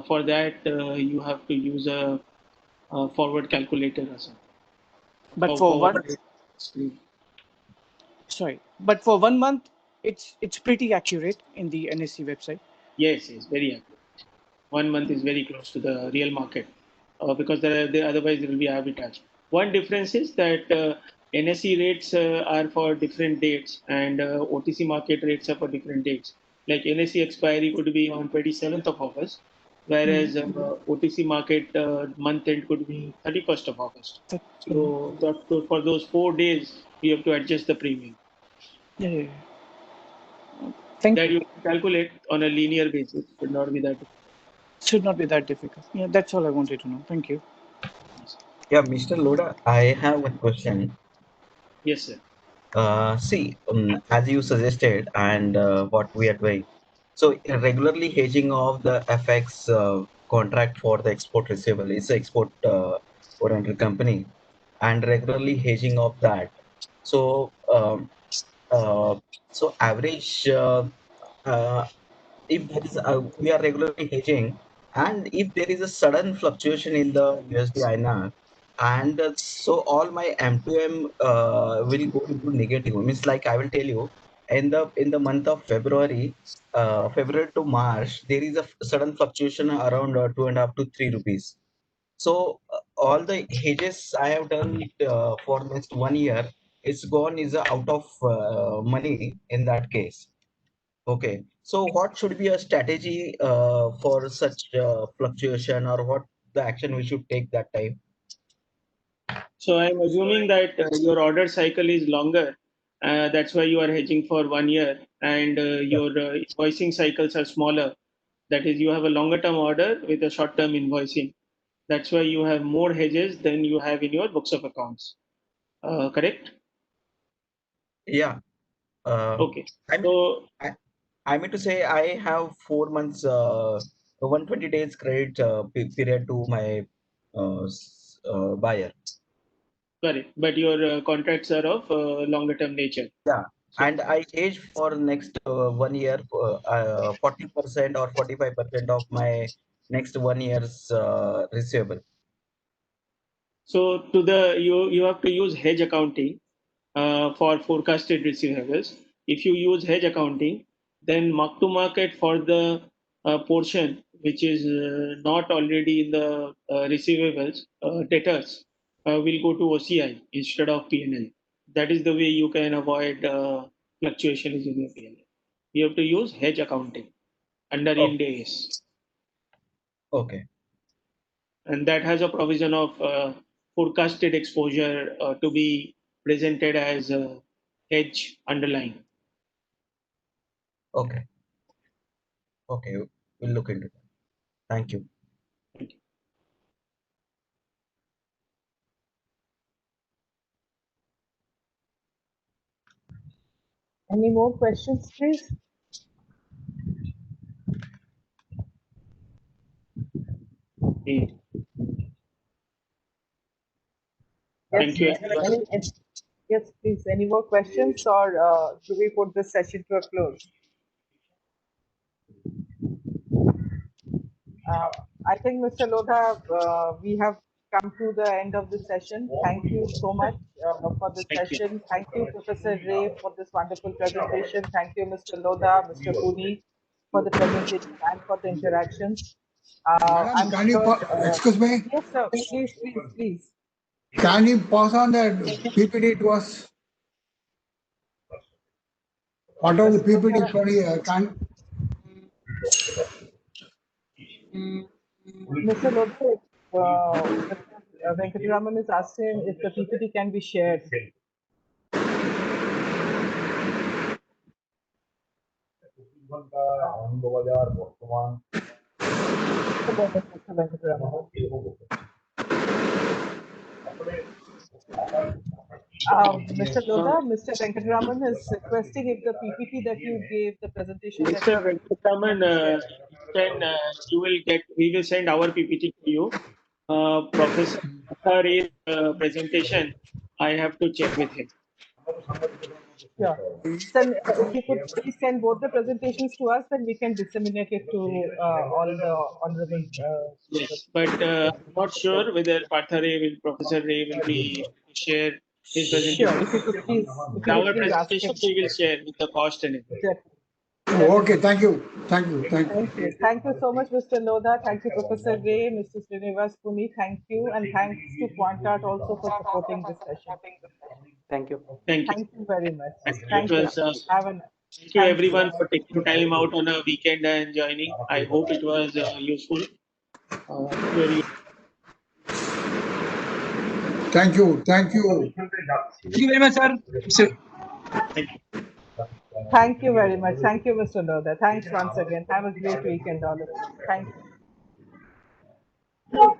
For that, you have to use a forward calculator or something. But for but for 1 month, it's pretty accurate in the NSE website. Yes, very accurate. 1 month is very close to the real market because otherwise there will be arbitrage. One difference is that NSE rates are for different dates and OTC market rates are for different dates. Like NSE expiry could be on 27th of August, whereas OTC market month end could be 31st of August. So for those 4 days, we have to adjust the premium. Yeah. Thank that you. you calculate on a linear basis. Should not be that difficult. Should not be that difficult. Yeah, that's all I wanted to know. Thank you. Yeah, Mr. Lodha, I have a question. Yes, sir. See, as you suggested, and what we are doing. So, regularly hedging of the FX contract for the export receivable is export oriented company, and regularly hedging of that. So, so average if there is we are regularly hedging, and if there is a sudden fluctuation in the USDINR, and so all my M2M will go into negative. Means like I will tell you, in the month of February, February to March, there is a sudden fluctuation around 2.5 to 3 rupees. So all the hedges I have done for next 1 year, it's gone is out of money in that case. Okay, so what should be a strategy for such fluctuation, or what the action we should take that time? So I'm assuming that your order cycle is longer. That's why you are hedging for 1 year, and your invoicing cycles are smaller. That is, you have a longer term order with a short term invoicing. That's why you have more hedges than you have in your books of accounts. Correct? Yeah. Okay. I mean to say I have 4 months, 120 days credit period to my buyer. Correct. But your contracts are of longer term nature. Yeah. So, And I hedge for next 1 year, 40% or 45% of my next 1 year's receivable. so to the you have to use hedge accounting for forecasted receivables. If you use hedge accounting, then mark to market for the portion which is not already in the receivables debtors will go to OCI instead of P&L. That is the way you can avoid fluctuations in your P&L. You have to use hedge accounting under Ind AS. Okay. And that has a provision of forecasted exposure to be presented as a hedge underlying. Okay. Okay. We'll look into that. Thank you. Thank you. Any more questions, please? Okay. Yes, Thank you. yes, please. Any more questions, or do we put this session to a close? I think, Mr. Lodha, we have come to the end of the session. Thank you so much for this session. Thank you, Professor Ray, for this wonderful presentation. Thank you, Mr. Lodha, Mr. Puni, for the presentation and for the interactions. Madam, can you excuse me? Yes, sir. Please, please, please. Can you pause on that PPT? It was what are the PPT? Mr. Lodha, Mr. Venkataraman is asking if the PPT can be shared. Mr. Lodha, Mr. Venkataraman is requesting if the PPT that you gave, the presentation that Mr. Venkataraman, we will send our PPT to you. Professor Ray's presentation, I have to check with him. Yeah. Send, if you could please send both the presentations to us, then we can disseminate it to all the honorable. Yes, but I'm not sure whether Professor Ray will be share his presentation. Sure, if you could please, Our presentation we will share with the cost and everything. Okay, thank you. Thank you. Thank you. Thank you. Thank you so much, Mr. Lodha. Thank you, Professor Ray, Mr. Srinivas Puni. Thank you. And thanks to QuantArt also for supporting this session. Thank you. Thank you. Thank you very much. Thank you. Thank you everyone for taking time out on a weekend and joining. I hope it was useful. Thank you. Thank you. Thank you very much, sir. Thank you very much. Thank you, Mr. Lodha. Thanks once again. Have a great weekend, all of you. Thank you.